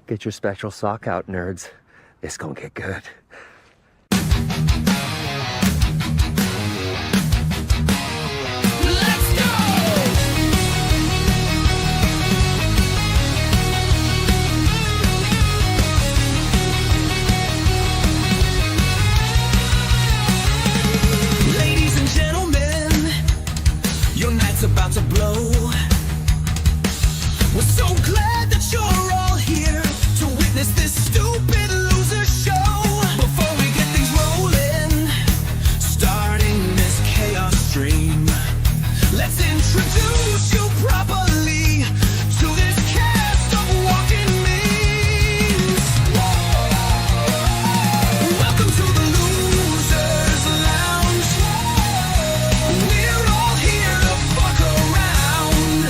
Get your special sock out, nerds. It's gonna get good. Ladies and gentlemen, your night's about to blow. We're so glad that you're all here to witness this stupid loser show. Before we get things rolling, starting this chaos stream, let's introduce you properly to this cast of walking memes. Welcome to the Losers Lounge. We're all here to fuck around.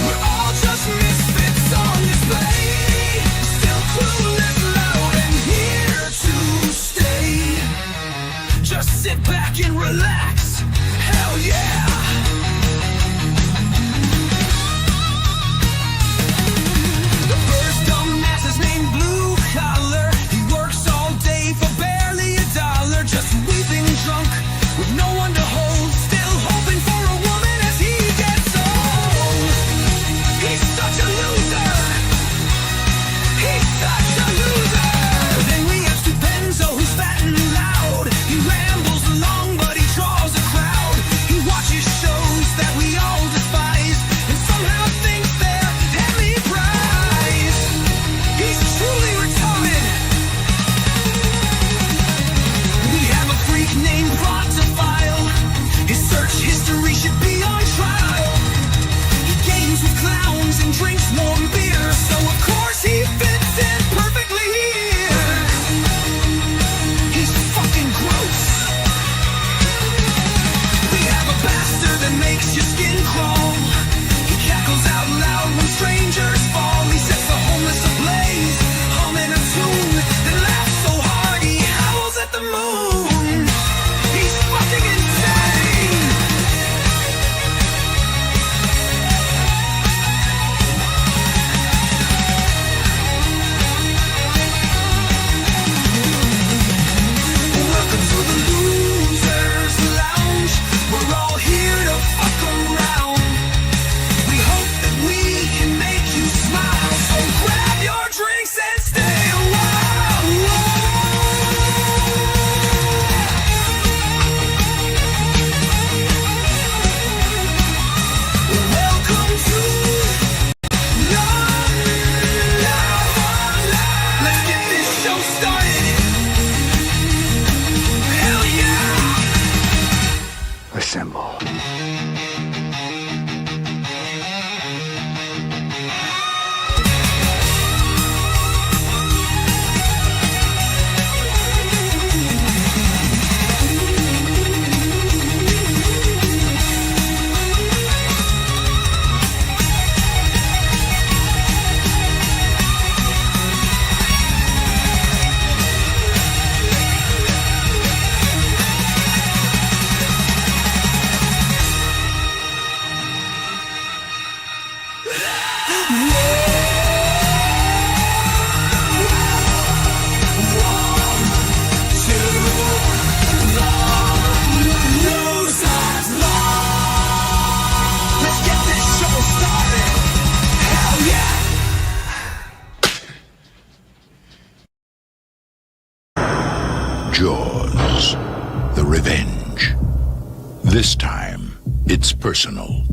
We're all just misfits on display, still clueless, loud, and here to stay. Just sit back and relax. Hell yeah! The first dumbass is named Blue Collar. He works all day for barely $1, just weeping drunk with no one to hold, still hoping for a woman as he gets old. He's such a loser. He's such a loser. Then we have Stupenzo, who's fat and loud. He rambles along, but he draws a crowd. He watches shows that we all despise, and somehow thinks they're Emmy prize. He's truly retarded. We have a freak named Quantifile. His search history should be on trial. He games with clowns and drinks warm beer, so of course he fits in perfectly here. He's fucking gross. We have a bastard that makes your skin crawl. He cackles out loud when strangers fall. He sets the homeless ablaze, humming a tune, then laughs so hard he howls at the moon. He's fucking insane. Welcome to the Losers Lounge. We're all here to fuck around. We hope that we can make you smile, so grab your drinks and stay a while. Welcome to Let's get this show started. Hell yeah! Assemble. Let's get this show started. Hell yeah! Jaws, the revenge. This time, it's personal.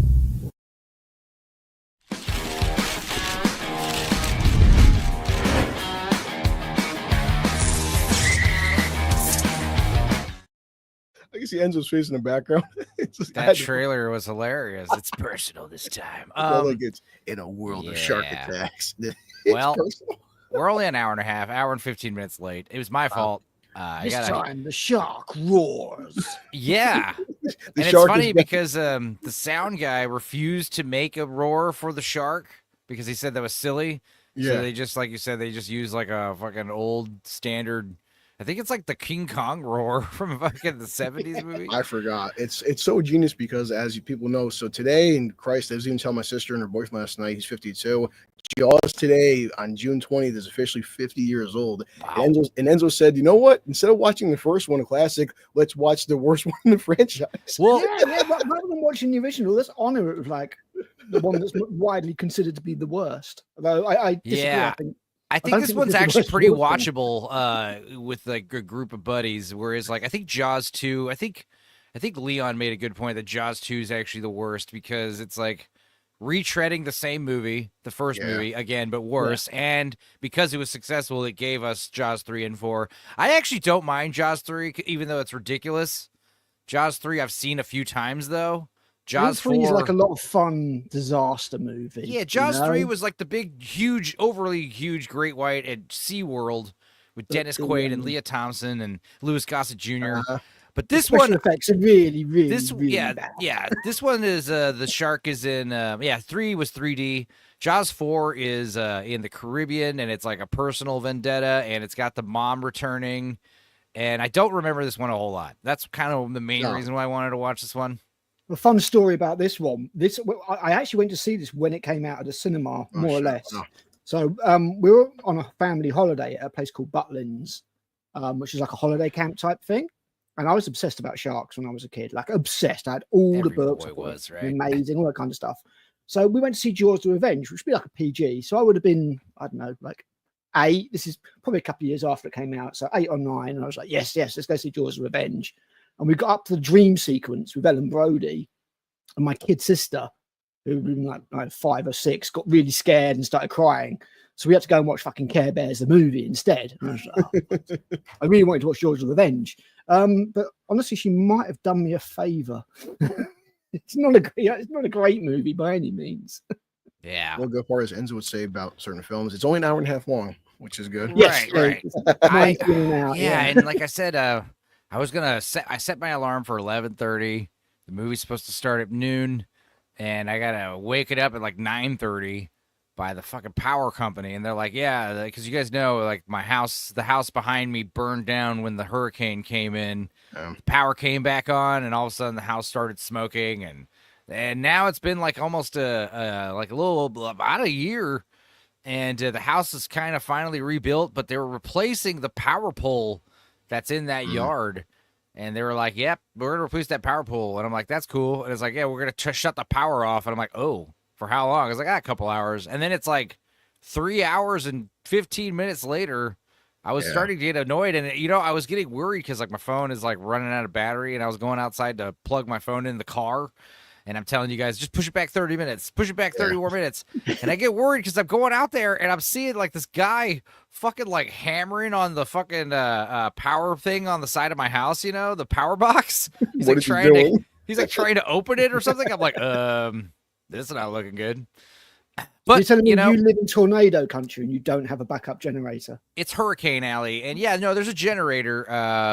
see Enzo's face in the background. That trailer was hilarious. It's personal this time. Like it's in a world of shark yeah. attacks. Well, we're only an hour and a half, hour and 15 minutes late. It was my fault. This time the shark roars. Yeah. And it's funny because the sound guy refused to make a roar for the shark because he said that was silly. Yeah. So they just, like you said, they just use like a fucking old standard. I think it's like the King Kong roar from fucking the 70s movie. I forgot. It's so genius because, as you people know, so today, and Christ, I was even telling my sister and her boyfriend last night, he's 52. Jaws today on June 20th is officially 50 years old. Wow. And Enzo said, you know what? Instead of watching the first one, a classic, let's watch the worst one in the franchise. Well, yeah, rather than watching the original, let's honor it with like the one that's widely considered to be the worst. Although I disagree. Yeah. I think this one's actually pretty watchable with like a group of buddies. Whereas, like, I think Jaws 2, I think Leon made a good point that Jaws 2 is actually the worst because it's like retreading the same movie, the first movie again, but worse. Yeah. And because it was successful, it gave us Jaws 3 and 4. I actually don't mind Jaws 3, even though it's ridiculous. Jaws 3 I've seen a few times though. Jaws 4 is like a lot of fun disaster movie. Yeah, Jaws 3 was like the big, huge, overly huge great white at SeaWorld with Dennis Quaid and Leah Thompson and Louis Gossett Jr. But this special one effects are really bad. Yeah. This one is the shark is in 3 was 3D. Jaws 4 is in the Caribbean and it's like a personal vendetta and it's got the mom returning. And I don't remember this one a whole lot. That's kind of the main reason why I wanted to watch this one. A fun story about this one. I actually went to see this when it came out at the cinema, more or less. Oh. So we were on a family holiday at a place called Butlins, which is like a holiday camp type thing. And I was obsessed about sharks when I was a kid, like obsessed. I had all the books, amazing, all that kind of stuff. So we went to see Jaws: The Revenge, which would be like a PG. So I would have been, I don't know, like 8. This is probably a couple of years after it came out, so 8 or 9. And I was like, yes, let's go see Jaws: The Revenge. And we got up to the dream sequence with Ellen Brody, and my kid sister, who was like 5 or 6, got really scared and started crying. So we had to go and watch fucking Care Bears, the movie, instead. And I was like, oh. I really wanted to watch Jaws: The Revenge. But honestly, she might have done me a favor. It's not a great movie by any means. Yeah. One good part is Enzo would say about certain films, it's only an hour and a half long, which is good. Yes, right. Yeah, and like I said, I set my alarm for 11:30. The movie's supposed to start at noon, and I gotta wake it up at like 9:30 by the fucking power company. And they're like, yeah, because you guys know, like the house behind me burned down when the hurricane came in. The power came back on, and all of a sudden the house started smoking, and now it's been like almost about a year, and the house is kind of finally rebuilt, but they're replacing the power pole that's in that yard. And they were like, yep, we're going to replace that power pole. And I'm like, that's cool. And it's like, yeah, we're going to shut the power off. And I'm like, oh, for how long? I was like, a couple hours. And then it's like 3 hours and 15 minutes later, I was starting to get annoyed. And, I was getting worried because like my phone is like running out of battery. And I was going outside to plug my phone in the car. And I'm telling you guys, just push it back 30 minutes. Push it back 30 more minutes. And I get worried because I'm going out there and I'm seeing like this guy fucking like hammering on the fucking power thing on the side of my house, the power box. He's like trying to open it or something. I'm like, this is not looking good. But you're telling me you live in tornado country and you don't have a backup generator? It's Hurricane Alley. And yeah, no, there's a generator.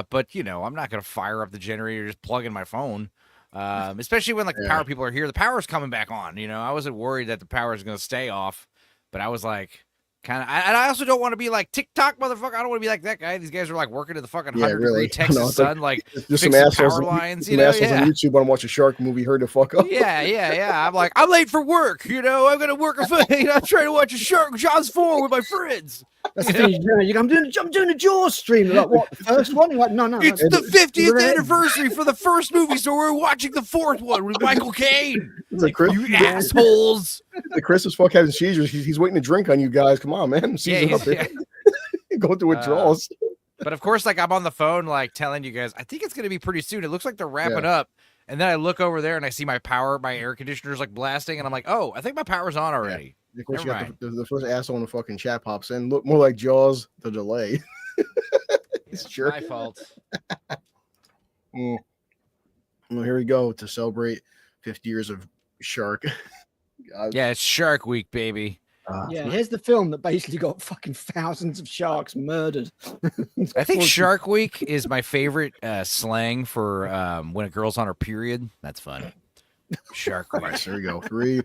But I'm not going to fire up the generator, just plug in my phone. Especially when like the power people are here, the power's coming back on. I wasn't worried that the power is going to stay off, but I was like, and I also don't want to be like TikTok motherfucker. I don't want to be like that guy. These guys are like working in the fucking 100-degree Texas sun, like just some assholes, power lines. Some assholes on YouTube want to watch a shark movie. Heard the fuck up. Yeah. I'm like, I'm late for work. I'm gonna work. I'm trying to watch a shark Jaws 4 with my friends. That's the thing. I'm doing a Jaws stream. Like, what, the first one? You're like, no. It's the 50th anniversary for the first movie, so we're watching the 4th one with Michael Caine. It's like Chris, you assholes. The Chris is fuck having seizures. He's waiting to drink on you guys. Come on, man. Go through withdrawals. But of course, like I'm on the phone, like telling you guys, I think it's gonna be pretty soon. It looks like they're wrapping up. And then I look over there and I see my air conditioner's like blasting, and I'm like, oh, I think my power's on already. Yeah. Of course, you got the first asshole in the fucking chat pops in. Look more like Jaws, the delay. It's my fault. Well, here we go to celebrate 50 years of Shark. Yeah, it's Shark Week, baby. Yeah, here's the film that basically got fucking thousands of sharks murdered. I think Shark Week is my favorite slang for when a girl's on her period. That's fun. Shark All Week. right, so here we go. 3,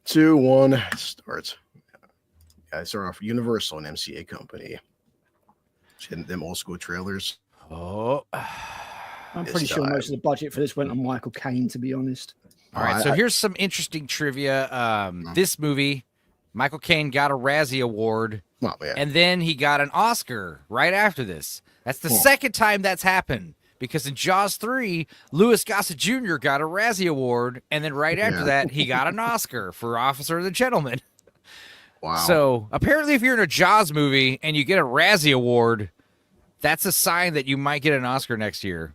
2, 1, starts. Yeah, I start off Universal and MCA Company. Just hitting them old school trailers. Oh. I'm pretty sure most of the budget for this went on Michael Caine, to be honest. All right, so here's some interesting trivia. This movie, Michael Caine got a Razzie Award, Oh, man. and then he got an Oscar right after this. That's the second time that's happened, because in Jaws 3, Louis Gossett Jr. got a Razzie Award, and then right after that, he got an Oscar for Officer and the Gentleman. Wow. So apparently, if you're in a Jaws movie and you get a Razzie Award, that's a sign that you might get an Oscar next year.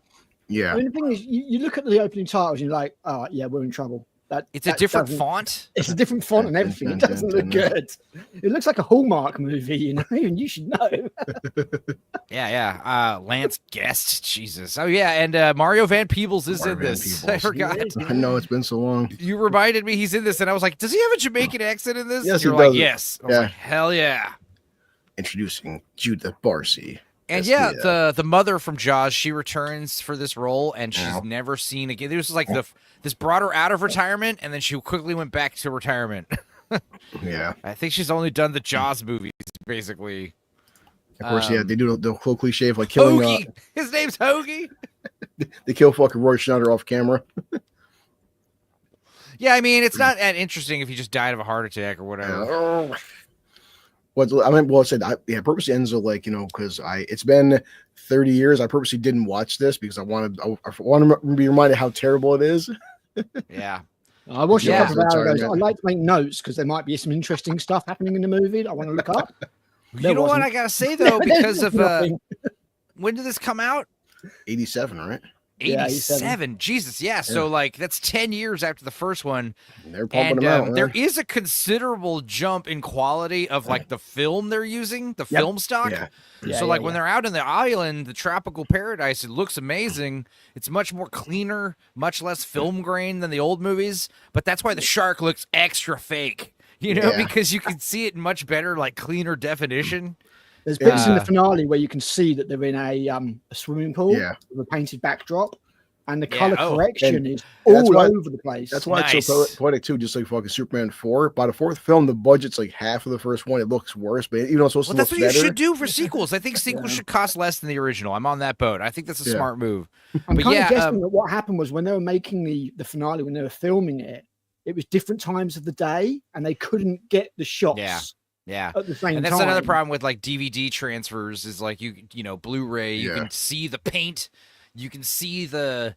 Yeah. I mean, the thing is, you look at the opening titles and you're like, oh, yeah, we're in trouble. It's a different doesn't- font. It's a different font and everything. It doesn't look good. It looks like a Hallmark movie, you know, and you should know. Yeah. Lance Guest, Jesus. Oh yeah, and Mario Van Peebles is Mario in Van this. Peebles. I forgot. I know it's been so long. You reminded me he's in this, and I was like, does he have a Jamaican accent in this? Yes, You're he like, does. yes. I was Yeah. like, hell yeah. Introducing Judith Barcy. And as yeah, the, the mother from Jaws, she returns for this role, and she's Yeah. never seen again. This was like this brought her out of retirement, and then she quickly went back to retirement. yeah. I think she's only done the Jaws movies, basically. Of course, yeah, they do the whole cliche of like killing. Hoagie. His name's Hoagie. They kill fucking Roy Schneider off camera. Yeah, I mean, it's not that interesting if he just died of a heart attack or whatever. What I mean, well, I said, purposely ends with like, because it's been 30 years. I purposely didn't watch this because I want to be reminded how terrible it is. Yeah. I watched it a Yeah. couple of hours ago. Sorry, I like to make notes because there might be some interesting stuff happening in the movie that I want to look up. You know what I gotta say though, because of Nothing. when did this come out? 87, right? Yeah, 87. Jesus, yeah. So like that's 10 years after the first one. They're pumping And them out. there man. is a considerable jump in quality of like the film they're using, the film stock. Yeah. Yeah, So like yeah, when yeah. they're out in the island, the tropical paradise, it looks amazing. It's much more cleaner, much less film grain than the old movies. But that's why the shark looks extra fake, Yeah. because you can see it in much better, like cleaner definition. There's bits in the finale where you can see that they're in a swimming pool Yeah. with a painted backdrop, and the Yeah, color oh. correction And is that's all why- over the place. That's why Nice. it's so poetic too. Just like fucking Superman 4. By the fourth film, the budget's like half of the first one. It looks worse, but even though it's supposed Well, to that's look what you better. should do for sequels. I think sequels should cost less than the original. I'm on that boat. I think that's a Yeah. smart move. I'm But kind yeah, of guessing that what happened was when they were making the finale, when they were filming it, it was different times of the day, and they couldn't get the shots Yeah. at the same And that's time. another problem with like DVD transfers is like Blu-ray, you Yeah. can see the paint, you can see the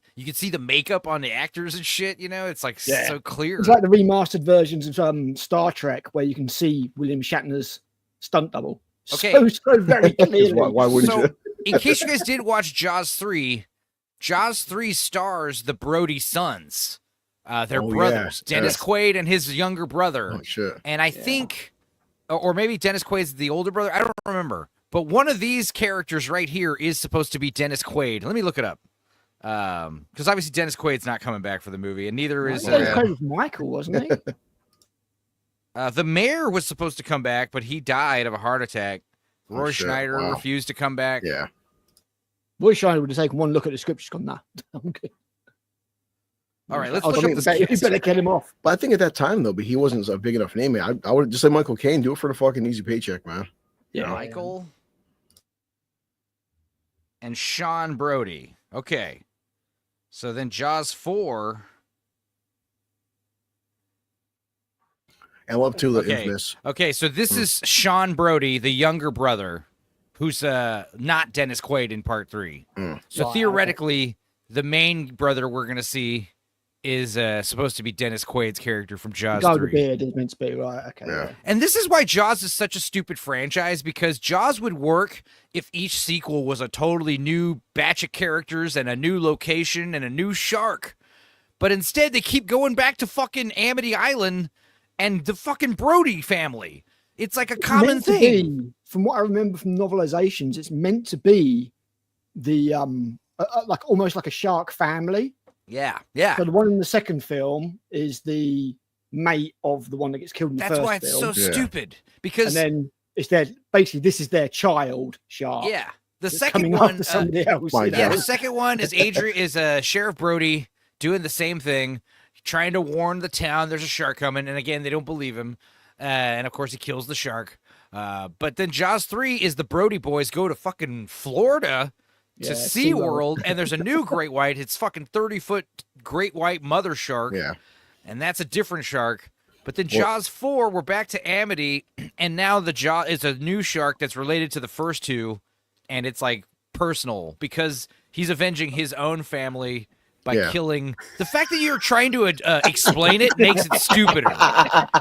makeup on the actors and shit, it's like Yeah. so clear. It's like the remastered versions of Star Trek where you can see William Shatner's stunt double. Okay. So very clearly. why wouldn't So, you? in case you guys did watch Jaws 3, Jaws 3 stars the Brody sons. They're Oh, yeah. brothers, Dennis Yes. Quaid and his younger brother. Oh shit. And I think, or maybe Dennis Quaid's the older brother. I don't remember. But one of these characters right here is supposed to be Dennis Quaid. Let me look it up. Because obviously Dennis Quaid's not coming back for the movie, and neither is That was kind of Michael, wasn't he? the mayor was supposed to come back, but he died of a heart attack. Oh, Roy shit. Schneider Wow. refused to come back. Yeah. Roy Schneider would have taken one look at the script, just gone, nah. I'm good. All right, let's Oh, look you up this. better, you cast. better get him off. But I think at that time though, but he wasn't a big enough name. I would just say Michael Caine, do it for the fucking easy paycheck, man. Yeah, Michael and Sean Brody. Okay. So then Jaws 4. And I love too the Okay. infamous. Okay, so this is Sean Brody, the younger brother, who's not Dennis Quaid in part 3. So Right, theoretically, the main brother we're gonna see is supposed to be Dennis Quaid's character from Jaws Guy with the 3. beard is meant to be, right? Okay. Yeah. And this is why Jaws is such a stupid franchise, because Jaws would work if each sequel was a totally new batch of characters and a new location and a new shark. But instead, they keep going back to fucking Amity Island and the fucking Brody family. It's like a It's common meant to thing. be, from what I remember from novelizations, it's meant to be the like almost like a shark family. Yeah, yeah. So the one in the second film is the mate of the one that gets killed in the That's first why it's film. so Yeah. stupid. And Because then it's their basically this is their child shark. yeah, the that's second coming one, after somebody else. my you know? yeah, God. the second one is Sheriff Brody doing the same thing, trying to warn the town there's a shark coming, and again they don't believe him, and of course he kills the shark. But then Jaws 3 is the Brody boys go to fucking Florida to Yeah, SeaWorld, and there's a new great white. It's fucking 30-foot great white mother shark, Yeah. and that's a different shark. But then Well- Jaws 4, we're back to Amity, and now the Jaws is a new shark that's related to the first two, and it's like personal because he's avenging his own family by Yeah. killing. The fact that you're trying to explain it makes it stupider,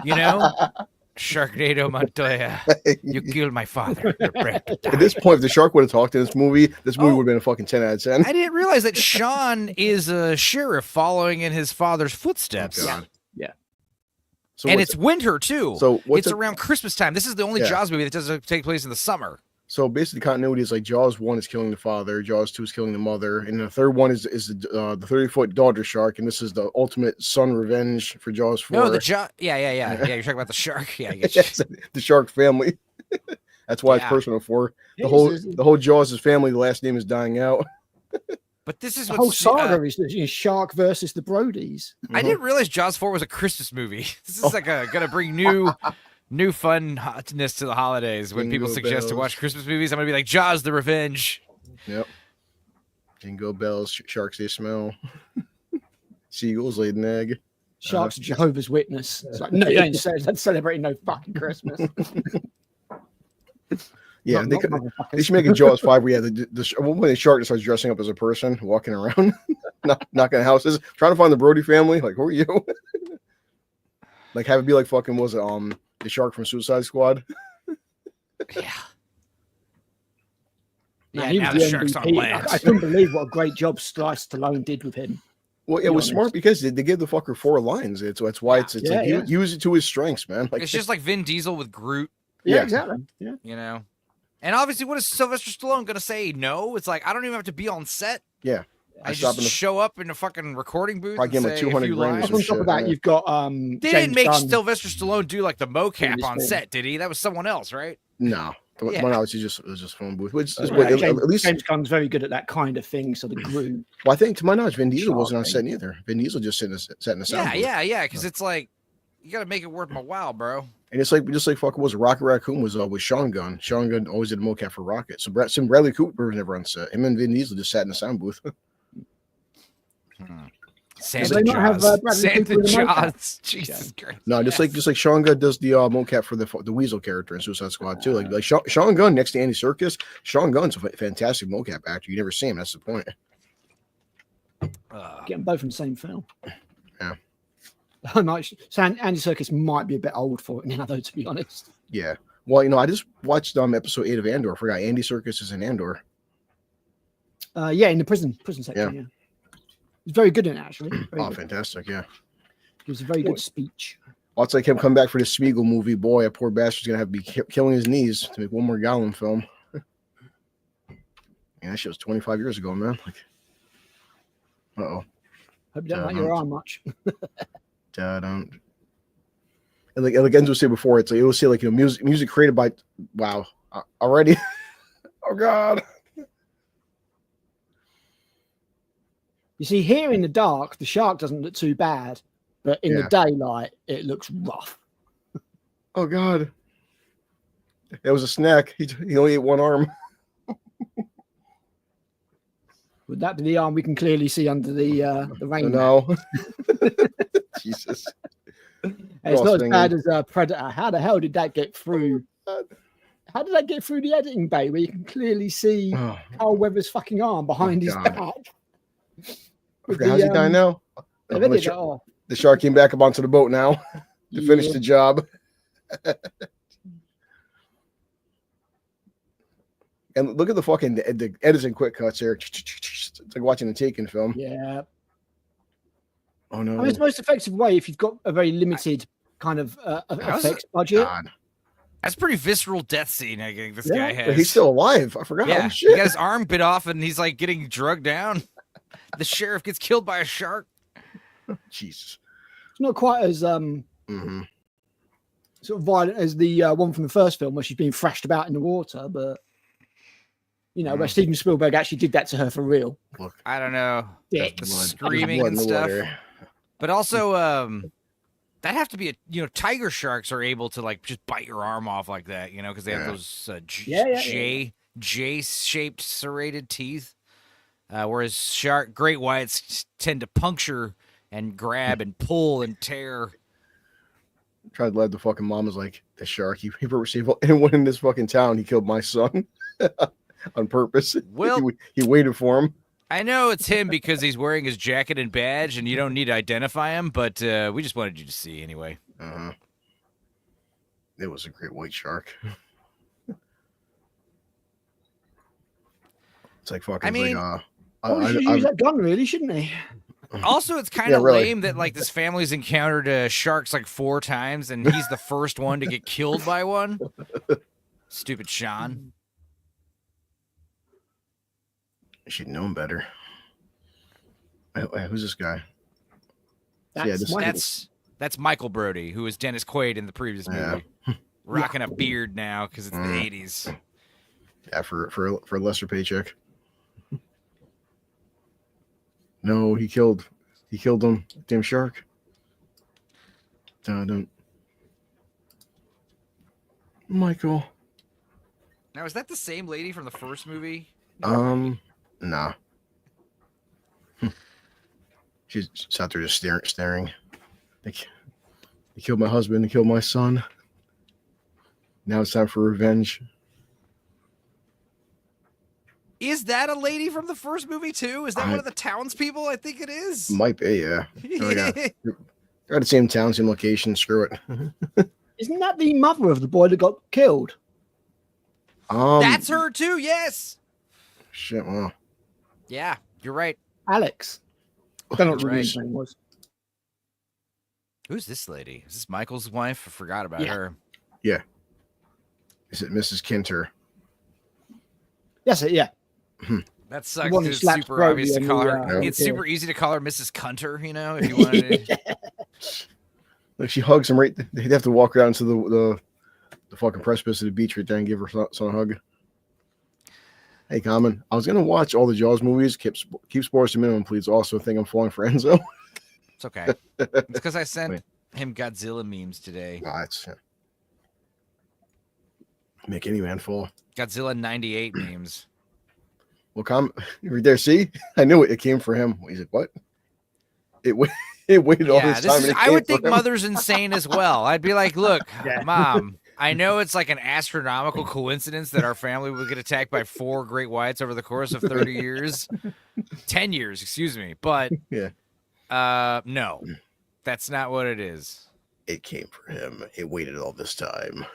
you know? Sharknado Montoya, you killed my father. You're bred to die. At this point, if the shark would have talked in this movie would have been a fucking 10 out of 10. I didn't realize that Sean is a sheriff following in his father's footsteps. Oh, God. So And what's- it's winter too. so what's it's the- around Christmas time. This is the only Yeah. Jaws movie that doesn't take place in the summer. So basically, continuity is like Jaws 1 is killing the father, Jaws 2 is killing the mother, and the third one is the 30-foot daughter shark, and this is the ultimate son revenge for Jaws 4. No, yeah. You're talking about the shark. Yeah, I get you. Yes, the shark family. That's why it's Yeah. personal for It is. the whole Jaws' family. The last name is dying out. But this is The whole what's saga is Shark versus the Brodies. I didn't realize Jaws 4 was a Christmas movie. This is like gonna bring new fun hotness to the holidays. When people Jingle suggest to bells. watch Christmas movies, I'm gonna be like Jaws: The Revenge. Yep. Jingle bells, sharks they smell. Seagulls laid an egg. Shark's a Jehovah's Witness. It's like, no, you ain't celebrating no fucking Christmas. Yeah, Not they motherfuckers. should make a Jaws 5 where when the shark starts dressing up as a person, walking around, knocking houses, trying to find the Brody family. Like, who are you? Like, have it be like fucking was it the shark from Suicide Squad? Yeah. Man, Yeah, he now was the shark's on MVP. land. I couldn't believe what a great job Slice Stallone did with him. Well, it be was honest. smart because they give the fucker 4 lines. That's why it's Yeah, like yeah. use it to his strengths, man. Like It's just like Vin Diesel with Groot, Yeah, Yeah. exactly. Yeah. you know. And obviously, what is Sylvester Stallone gonna say? No, it's like I don't even have to be on set. yeah. I stop just in the- show up in a fucking recording booth. Probably And give him, like, say a 200 few grand or lines. some On top of shit, that, yeah. you've got They James didn't make Gunn. Sylvester Stallone do like the mocap this on film. set, did he? That was someone else, right? No. Yeah. Well, no, it was just phone booth. Which is Yeah, what, James, at least, James Gunn's very good at that kind of thing. So the group. well, I think to my knowledge, Vin Diesel Shark wasn't on set thing. either. Vin Diesel just sat in the sound Yeah, booth. because it's like you got to make it worth my while, bro. And it's like just like fucking was Rocket Raccoon was with Sean Gunn. Sean Gunn always did a mocap for Rocket. So Bradley Cooper was never on set. Him and Vin Diesel just sat in the sound booth. Santa they not have, Jaws. Bradley Santa Cooper in the mocap? Jaws. Jesus Christ. No, just like Sean Gunn does the mocap for the Weasel character in Suicide Squad too. Like Sean Gunn next to Andy Serkis. Sean Gunn's a fantastic mocap actor. You never see him. That's the point. Uh, Get them both from the same film. Yeah. I might. So Andy Serkis might be a bit old for it now, though. To be honest. Yeah. Well, I just watched episode 8 of Andor. I forgot Andy Serkis is in Andor. Yeah, in the prison section. Yeah. He's very good in it, actually. Very Oh, good. fantastic! Yeah. It was a very good speech. Well, it's like him come back for the Spiegel movie. Boy, a poor bastard's gonna have to be killing his knees to make one more Gollum film. Yeah, that shit was 25 years ago, man. Like, Hope you don't like your arm much. and like Enzo was saying before, it's like it will say like music created by already. Oh God. You see, here in the dark, the shark doesn't look too bad, but in the Yeah. daylight, it looks rough. Oh God. It was a snack. He only ate one arm. Would that be the arm we can clearly see under the rain? No. Jesus. It's not as Cross-thing. bad as Predator. How the hell did that get through? How did that get through the editing bay where you can clearly see Oh, Carl Weathers' fucking arm behind his God. back? I forgot, how's he dying now? They Oh, did it off. the shark came back up onto the boat now to finish Yeah. the job. And look at the fucking the editing quick cuts here. It's like watching a Taken film. Yeah. Oh no. I mean, it's the most effective way if you've got a very limited kind of How's effects budget. God. that's a pretty visceral death scene. I think this Yeah. guy has. But he's still alive. I forgot. Yeah, Oh, he shit. got his arm bit off, and he's like getting drugged down. The sheriff gets killed by a shark. Jesus. It's not quite as Mm-hmm. sort of violent as the one from the first film where she's being thrashed about in the water, but you know, where Steven Spielberg actually did that to her for real. Look, I don't know. Yeah. The blood. screaming Blood and in the stuff. water. But also, that have to be tiger sharks are able to like just bite your arm off like that, because they have Yeah. those Yeah. J-shaped serrated teeth. Whereas great whites tend to puncture and grab and pull and tear. Tried to let the fucking mom was like, the shark, he received anyone in this fucking town, he killed my son on purpose. Well- he waited for him. I know it's him because he's wearing his jacket and badge, and you don't need to identify him, but we just wanted you to see anyway. Uh-huh. It was a great white shark. It's like fucking. I mean- He should use that gun, really, shouldn't he? Also, it's kind Yeah, of really. lame that like this family's encountered sharks like 4 times, and he's the first one to get killed by one. Stupid Sean. I should know him better. Who's this guy? That's Yeah, this- Michael. That's Michael Brody, who was Dennis Quaid in the previous movie. Yeah. Rocking a beard now because it's the Mm. 80s. Yeah, for a lesser paycheck. No, he killed him. Damn shark. Dun. Michael. Now, is that the same lady from the first movie? Nah. She's out there just staring. They killed my husband. They killed my son. Now it's time for revenge. Is that a lady from the first movie too? Is that I- one of the townspeople? I think it is. Might be, yeah. Oh, yeah. They're at the same town, same location. Screw it. Isn't that the mother of the boy that got killed? That's her too. Yes. Shit. Wow. Yeah, you're right. Alex. I don't know what the Right. woman's name was. Who's this lady? Is this Michael's wife? I forgot about Yeah. her. Is it Mrs. Kinter? Yes, yeah. That sucks. one who 'cause It's slaps super obvious to Brody call and her. the, It's yeah. super easy to call her Mrs. Cunter. If you wanted to. Like she hugs him right. They'd have to walk her out into the fucking precipice of the beach right there and give her son a hug. Hey, Common. I was gonna watch all the Jaws movies. Keep sports to minimum, please. Also, think I'm falling for Enzo. It's okay. It's because I sent Wait. him Godzilla memes today. Nah, it's make any man fall. Godzilla 98 memes. Well, right there. See, I knew it. It came for him. He's like, what? It waited all Yeah, this time. and it I came would for think him. Mother's insane as well. I'd be like, look, Yeah. Mom, I know it's like an astronomical coincidence that our family would get attacked by 4 great whites over the course of 30 years. 10 years, excuse me. But Yeah. no, that's not what it is. It came for him. It waited all this time.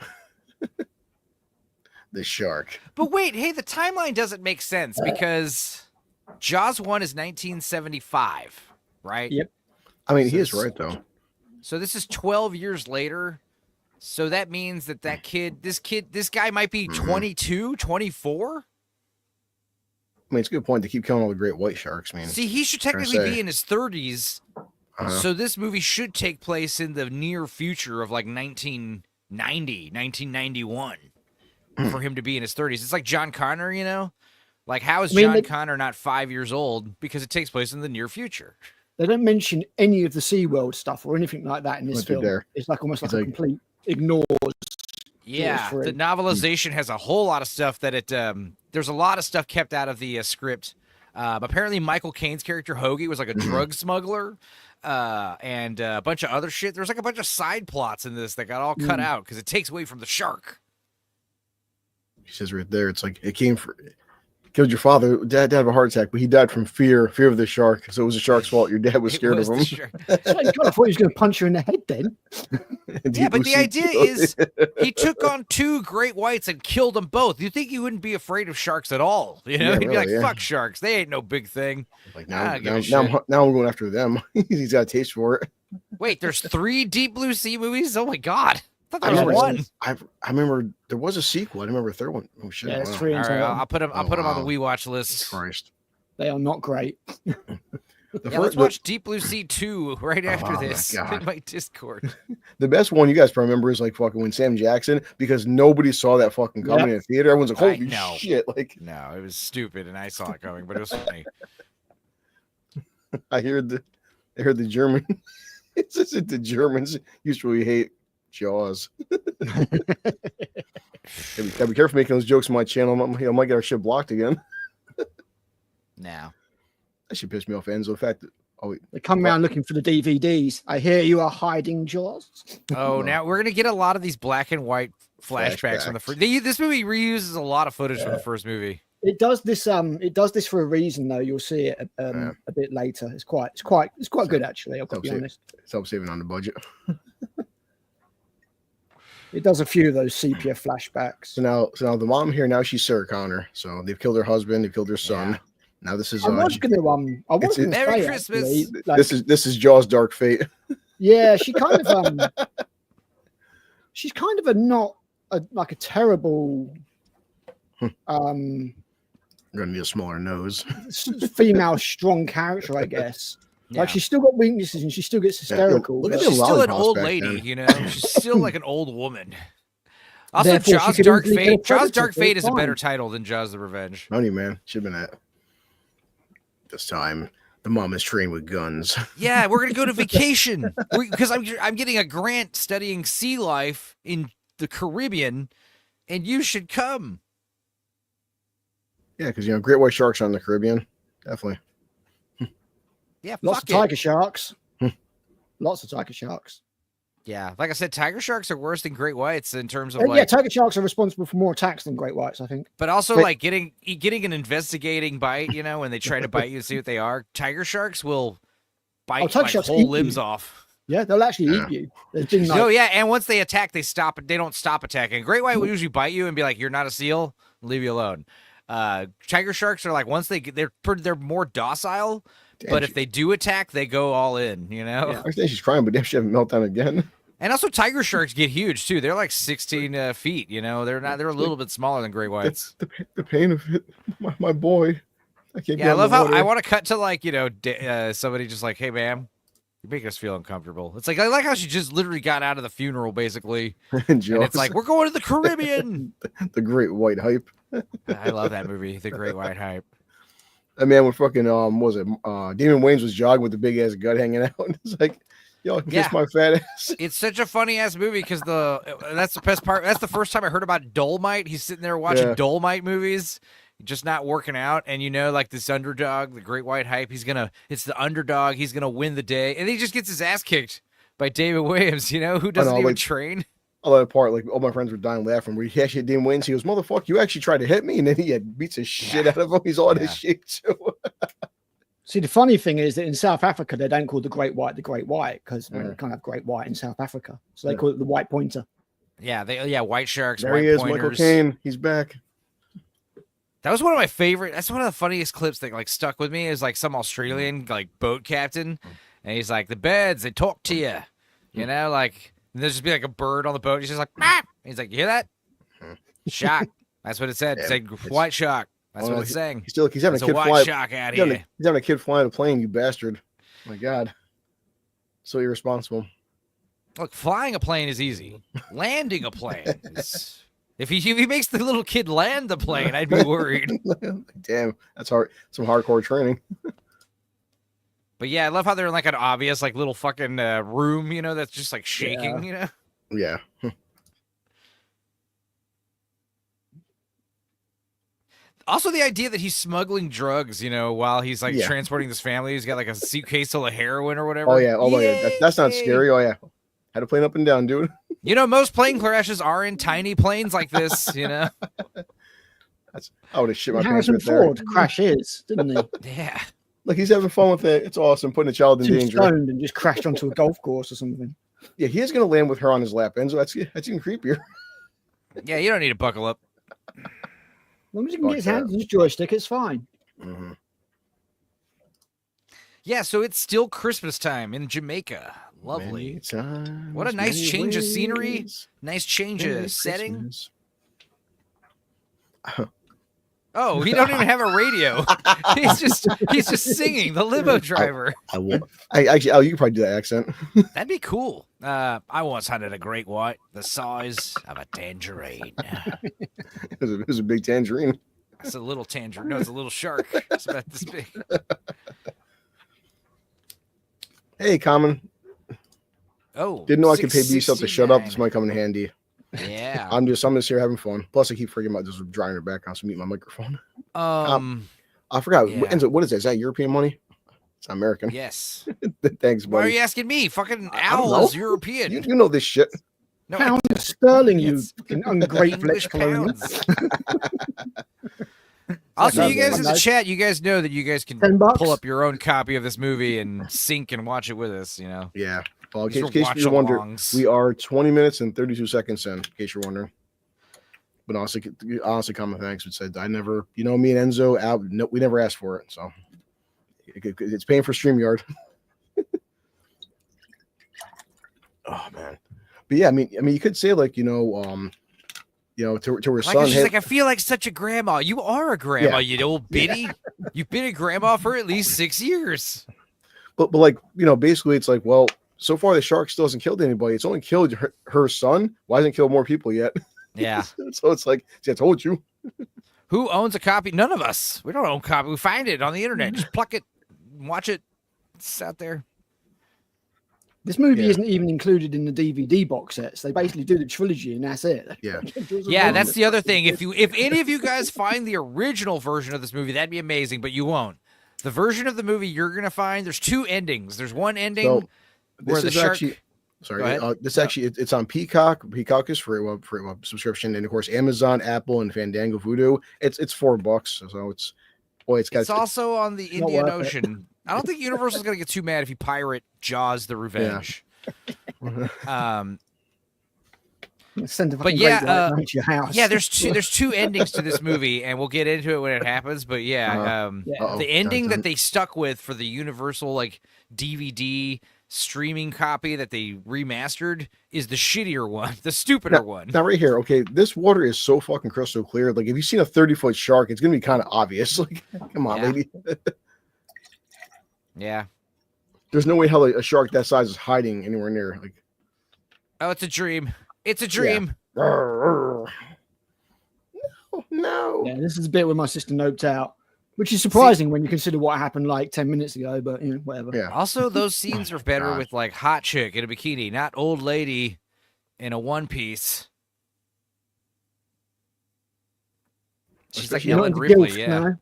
The shark. But wait, hey, the timeline doesn't make sense because Jaws 1 is 1975, right? Yep. I mean, he So is right though. So this is 12 years later. So that means that this guy might be 22, 24. I mean, it's a good point to keep killing all the great white sharks. Man, See, he should Trying to technically be say. in his 30s. So this movie should take place in the near future of like 1990, 1991 for him to be in his 30s. It's like John Connor, Like, how is I mean, John they- Connor not 5 years old? Because it takes place in the near future. They don't mention any of the SeaWorld stuff or anything like that in this What did film. there? It's like almost like It's a like- complete ignore. Yeah, free. the novelization has a whole lot of stuff that there's a lot of stuff kept out of the script. Apparently, Michael Caine's character Hoagie was like a drug smuggler, and a bunch of other shit. There's like a bunch of side plots in this that got all cut out because it takes away from the shark. he says right there. It's like it killed your father. Dad had a heart attack, but he died from fear of the shark. So it was the shark's fault. Your dad was It scared was of the him. shark. So, God, I thought he was going to punch her in the head then. Yeah, but the idea is he took on 2 great whites and killed them both. You think he wouldn't be afraid of sharks at all? Yeah, He'd be really, like, yeah. "Fuck sharks! They ain't no big thing." like I now, don't give now, a now, shit. now I'm going after them. He's got a taste for it. Wait, there's 3 Deep Blue Sea movies? Oh my god! I thought I there was remember, one. I remember there was a sequel. I remember a third one. Oh shit! Yeah, it's wow. 3 All and right, 7. I'll put him. I'll Oh, put him on the wow. We Watch Jesus list. Christ. They are not great. Yeah, let's watch Deep Blue Sea 2 right after Oh, my this God. in my Discord. The best one you guys probably remember is like fucking when Sam Jackson, because nobody saw that fucking coming in the theater. Everyone's like, I holy know. shit. Like, No, it was stupid, and I saw it coming, but it was funny. I heard the German. It's just that the Germans usually hate Jaws. Gotta be careful making those jokes on my channel. I might get our shit blocked again. No. That should piss me off, Enzo. The fact that They come around looking for the DVDs. I hear you are hiding Jaws. Oh, now we're gonna get a lot of these black and white flashbacks from the first. This movie reuses a lot of footage from the first movie. It does this. It does this for a reason, though. You'll see it a bit later. It's quite good, actually. I've got to be honest. It's help saving on the budget. It does a few of those sepia flashbacks. So now the mom here, now she's Sarah Connor. So they've killed her husband, they've killed her son. Yeah. Now this is I was gonna Merry say, Christmas. actually, like, this is Jaws' dark fate. yeah, she kind of she's kind of like a terrible I'm gonna need a smaller nose. female strong character, I guess. Yeah. Like she's still got weaknesses and she still gets hysterical. look at but- the She's still an lollipops old back lady, then. you know. She's still like an old woman. Also, Therefore, she Jaws could Dark easily get a Fate. Jaws predator, Dark so Fate it's is a better fine. title than Jaws the Revenge. Honey, man, should have been that. This time, the mom is trained with guns. Yeah, we're gonna go to vacation because I'm getting a grant studying sea life in the Caribbean, and you should come. Yeah, because great white sharks are in the Caribbean. Definitely. Yeah, Lots fuck of tiger sharks. Hmm. Lots of tiger sharks. Yeah, like I said, tiger sharks are worse than great whites in terms of Yeah, like, tiger sharks are responsible for more attacks than great whites, I think. but also Wait. like getting an investigating bite. You know, when they try to bite you and see what they are. Tiger sharks will bite tiger like sharks whole eat limbs you. off. Yeah, they'll actually Yeah. eat you. There's been like, No, yeah, and once they attack, they stop. They don't stop attacking. Great white will usually bite you and be like, "You're not a seal," and leave you alone. Tiger sharks are like once they're more docile, Damn, but if they do attack, they go all in. You know. Yeah. I think she's crying, but damn, she haven't meltdown again. And also, tiger sharks get huge too. They're like 16 feet. You know, they're a little bit smaller than great whites. That's the pain of it. My boy. I can't. Yeah, I love how I want to cut to like somebody just like, "Hey, ma'am, you make us feel uncomfortable." It's like I like how she just literally got out of the funeral basically, and it's like we're going to the Caribbean. the great white hype. I love that movie, The Great White Hype. That man with fucking what was it? Damon Wayans was jogging with the big ass gut hanging out. It's like, yo, kiss Yeah. my fat ass. It's such a funny ass movie because that's the best part. That's the first time I heard about Dolomite. He's sitting there watching Yeah. Dolomite movies, just not working out, and like this underdog, the Great White Hype. It's the underdog. He's gonna win the day, and he just gets his ass kicked by David Williams. You know, who doesn't even like- train. I love that part. Like all my friends were dying laughing. Where he actually hit Damon Wayans. He goes, "Motherfucker, you actually tried to hit me," and then he beats the shit out of him. He's all in his shape too. see, the funny thing is that in South Africa they don't call the great white because Yeah. they can't have great white in South Africa, so they Yeah. call it the white pointer. Yeah, white sharks, There white he is, pointers. Michael Caine. He's back. That was one of my favorite. That's one of the funniest clips that like stuck with me. Is like some Australian like boat captain, and he's like, "The birds, they talk to you," you know, like and there's just be like a bird on the boat. He's just like, "Ah!" He's like, "You hear that? Shark." That's what it said. It Yeah, said it's- white shark. That's Oh, what it's saying. He's having There's a a kid white fly. shark out He's having, here. he's having a kid flying a plane. You bastard! My God, so irresponsible. Look, flying a plane is easy. Landing a plane is. If he makes the little kid land the plane, I'd be worried. Damn, that's hard. Some hardcore training. But yeah, I love how they're in like an obvious like little fucking room, you know, that's just like shaking, you know. Yeah. Also, the idea that he's smuggling drugs, you know, while he's like Yeah. transporting this family. He's got like a suitcase full of heroin or whatever. Oh yeah. Oh my God. That's not Yay! scary. Oh yeah. Had a plane up and down, dude. You know, most plane crashes are in tiny planes like this, you know. I would have shit my pants Harrison right there. Ford crashes, didn't he? Yeah. Like he's having fun with it. It's awesome. Putting a child in Too danger. stoned and just crashed onto a golf course or something. Yeah, he is gonna land with her on his lap, Enzo. That's even creepier. Yeah, you don't need to buckle up. As long as he can get his Fuck hands on his joystick, it's fine. Mm-hmm. Yeah, so it's still Christmas time in Jamaica. Lovely. What a nice change of scenery. Nice change of setting. Oh, he don't even have a radio. He's just singing the limo driver. I will. I actually, oh, you can probably do that accent. That'd be cool. I once hunted a great white the size of a tangerine. It was a big tangerine. It's a little tangerine. No, it's a little shark. It's about this big. Hey, Common. Oh, Didn't know I could pay B sub to shut up. This 669. might come in handy. Yeah. I'm just here having fun. Plus, I keep forgetting about just drying the background so mute my microphone. I forgot. Yeah. Enzo, what is that? Is that European money? It's not American. Yes. Thanks, Why are buddy. you asking me? Fucking I don't owl know. is European. You know this shit. No, Pound sterling, you Yes. fucking ungrateful English ex-colonial. pounds. Also, like you guys that. in the chat, you guys know that you guys can $10? pull up your own copy of this movie and sync and watch it with us. You know, Yeah. Well, in These case, are in case you're wondering, watch-alongs. we are 20 minutes and 32 seconds in case you're wondering. But honestly, common thanks. It said I never, me and Enzo, no, we never asked for it, so it's paying for StreamYard. Oh man, but yeah, I mean, you could say like, to her like son. she's Hey, like, I feel like such a grandma. You are a grandma, you old biddy. You've been a grandma for at least 6 years. but like, basically, it's like, well, so far the shark still hasn't killed anybody. It's only killed her son. Why hasn't it killed more people yet? Yeah. So it's like, see, I told you. Who owns a copy? None of us. We don't own copy. We find it on the internet. Just pluck it, watch it. It's out there. This movie Yeah. isn't even included in the DVD box sets. They basically do the trilogy and that's it. Yeah. Yeah, that's the other thing. If any of you guys find the original version of this movie, that'd be amazing, but you won't. The version of the movie you're gonna find, there's two endings. There's one ending So where this the is shark. actually. Sorry, Go ahead. this actually it's on Peacock. Peacock is free subscription, and of course Amazon, Apple, and Fandango, Vudu. It's $4, so it's got. It's also on the not Indian worth it. Ocean. I don't think Universal's gonna get too mad if you pirate Jaws: The Revenge. Send a But fucking yeah, great white man to your house. Yeah, there's two endings to this movie, and we'll get into it when it happens. But yeah, Yeah. Uh-oh. the ending Dun, dun. that they stuck with for the Universal like DVD streaming copy that they remastered is the shittier one, the stupider one. Now right here, okay, this water is so fucking crystal clear. Like if you've seen a 30-foot shark, it's gonna be kind of obvious. Like, come on, Yeah. lady. Yeah. There's no way hell a shark that size is hiding anywhere near. Like, Oh, it's a dream. It's a dream. no, no. Yeah, this is a bit where my sister noped out, which is surprising when you consider what happened like 10 minutes ago, but whatever. Yeah. Also, those scenes are better God. with like hot chick in a bikini, not old lady in a one piece. She's like Especially You're not Ellen into Ripley, gilf, yeah. no?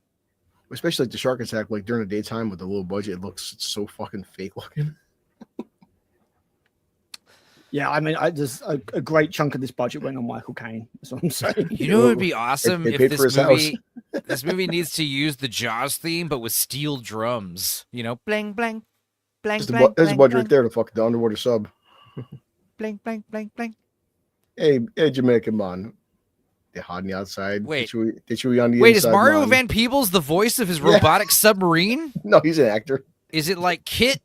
Especially like the shark attack, like during the daytime with the low budget, it looks so fucking fake looking. Yeah, I mean, there's a great chunk of this budget went on Michael Caine. That's what I'm saying. You know, it would be awesome they if paid for this his movie, this movie needs to use the Jaws theme, but with steel drums. You know, bling bling, bling There's bling. a budget right bling, there to fuck the underwater sub. bling bling bling bling. Hey, Jamaican man. They're hot on the outside. Wait. They chewy on the Wait, inside. is Mario man. Van Peebles the voice of his Yeah. robotic submarine? No, he's an actor. Is it like Kit?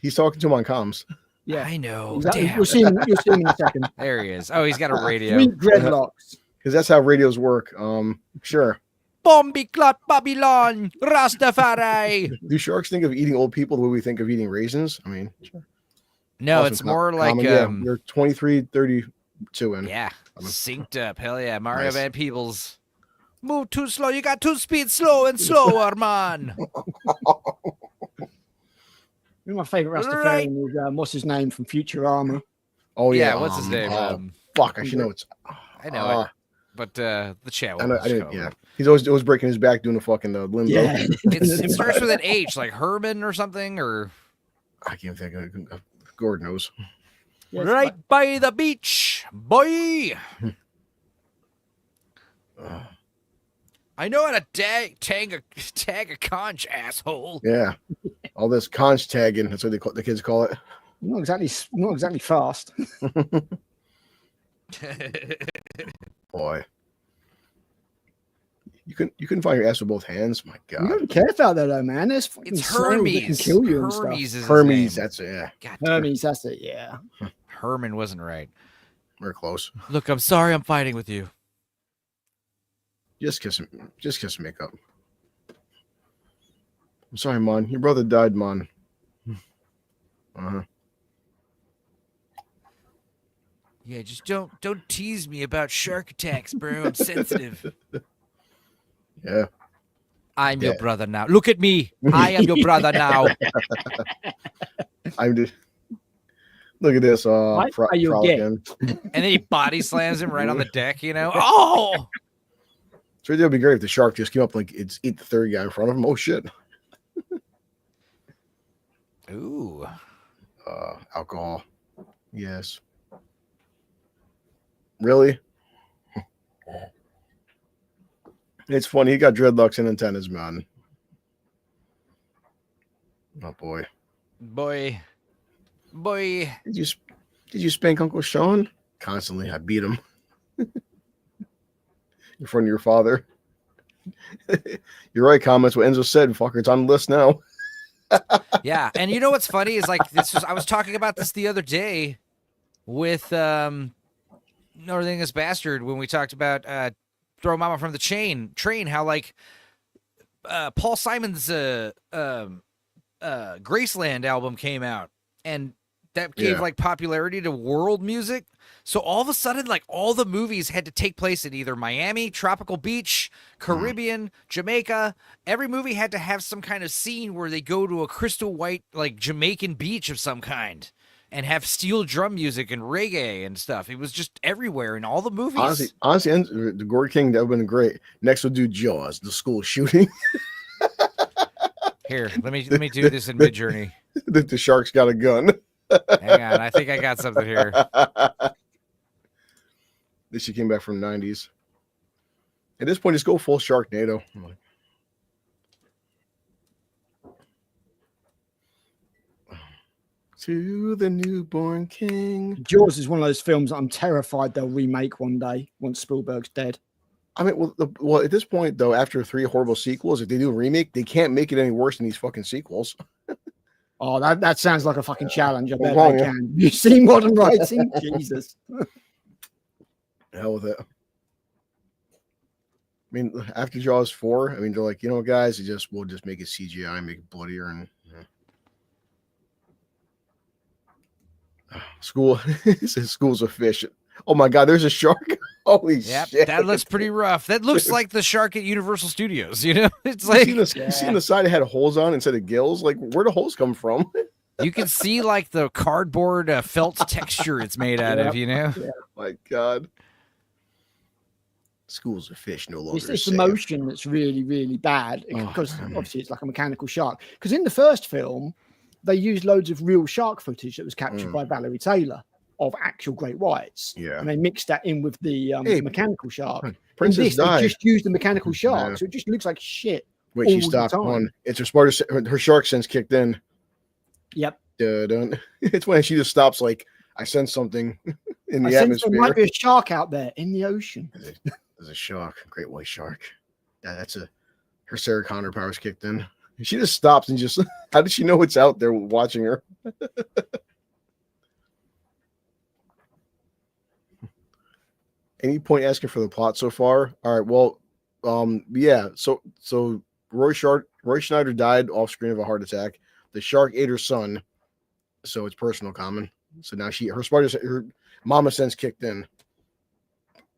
He's talking to him on comms. Yeah, I know. exactly. Damn. You'll see him in a second. There he is. Oh, he's got a radio. Sweet dreadlocks. Because that's how radios work. Sure. Bombi clot Babylon, Rastafari. Do sharks think of eating old people the way we think of eating raisins? I mean, sure. No, Awesome. it's more like Common, we're 23, 32 in. yeah, synced up. Hell yeah, Mario Nice. Van Peebles. Move too slow. You got two speeds, slow and slower, man. My favorite Right. Rastafarian is what's his name from Futurama. Oh yeah. Yeah, what's his name? Fuck, I should know it's. I know it, but the chat. I know. won't I didn't, cover yeah. it. He's always breaking his back doing the fucking limbo. Yeah, It starts with an H, like Herman or something, or I can't think of it. Gordon knows. Yes, right by the beach, boy. I know how to tag a conch, asshole. Yeah. All this conch tagging. That's what the kids call it. not exactly fast. Boy. You couldn't find your ass with both hands. My You God. don't care about that though, man. There's fucking It's snails that can Hermes. kill you and stuff. Hermes is his Hermes. name. That's it. Yeah. God damn. Hermes, that's it. Yeah. Herman wasn't right. We're close. Look, I'm sorry I'm fighting with you. Just kiss him. Just kiss and make up. I'm sorry, Mon. Your brother died, Mon. Yeah, just don't tease me about shark attacks, bro. I'm sensitive. Yeah. I'm your Yeah. brother now. Look at me. I am your brother now. I'm just. Look at this. Why are you gay? And then he body slams him right on the deck, you know? Oh! So it'd be great if the shark just came up like it's eat the third guy in front of him. Oh shit. Ooh. Alcohol. Yes. Really? It's funny. He got dreadlocks and antennas, man. Oh boy. Boy. Did you spank Uncle Sean? Constantly. I beat him. In front of your father. You're right, comments. What Enzo said, fucker, it's on the list now. Yeah. And you know what's funny is like I was talking about this the other day with Northern English Bastard when we talked about Throw Mama from the Train, how like Paul Simon's Graceland album came out, and that gave like popularity to world music. So all of a sudden, like all the movies had to take place in either Miami, tropical beach, Caribbean, Jamaica. Every movie had to have some kind of scene where they go to a crystal white, like Jamaican beach of some kind and have steel drum music and reggae and stuff. It was just everywhere in all the movies. Honestly, the Gore King, that would have been great. Next we'll do Jaws, the school shooting. Here, let me do this in Mid-Journey. The shark's got a gun. Hang on, I think I got something here. This she came back from the 90s. At this point, just go full Sharknado. To the newborn king. Jaws is one of those films that I'm terrified they'll remake one day once Spielberg's dead. I mean, well, at this point, though, after 3 horrible sequels, if they do a remake, they can't make it any worse than these fucking sequels. Oh, that sounds like a fucking challenge. I bet wrong, they yeah. can. You see modern writing? Jesus. Hell with it. I mean, after Jaws 4, I mean, they're like, you know, guys, we'll just make it CGI, make it bloodier, and school. It says schools of fish. Oh my god, there's a shark. Holy shit! That looks pretty rough. That looks like the shark at Universal Studios. You know, it's like you see on the side it had holes on instead of gills. Like, where'd the holes come from? You can see like the cardboard felt texture it's made out of. You know. Yeah. My god. Schools of fish no longer. It's the motion that's really, really bad because obviously it's like a mechanical shark. Because in the first film, they used loads of real shark footage that was captured by Valerie Taylor of actual great whites. Yeah. And they mixed that in with the mechanical shark. Princess died. They just used the mechanical shark, so it just looks like shit. Wait, she stopped one. It's her shark sense kicked in. Yep. Dun. It's when she just stops, like, I sense something in the atmosphere. There might be a shark out there in the ocean. There's a shark, a great white shark. Yeah, her Sarah Connor powers kicked in. She just stops and just, how did she know it's out there watching her? Any point asking for the plot so far? All right, well, yeah. So Roy Schneider died off screen of a heart attack. The shark ate her son, so it's personal common. So now her mama sense kicked in.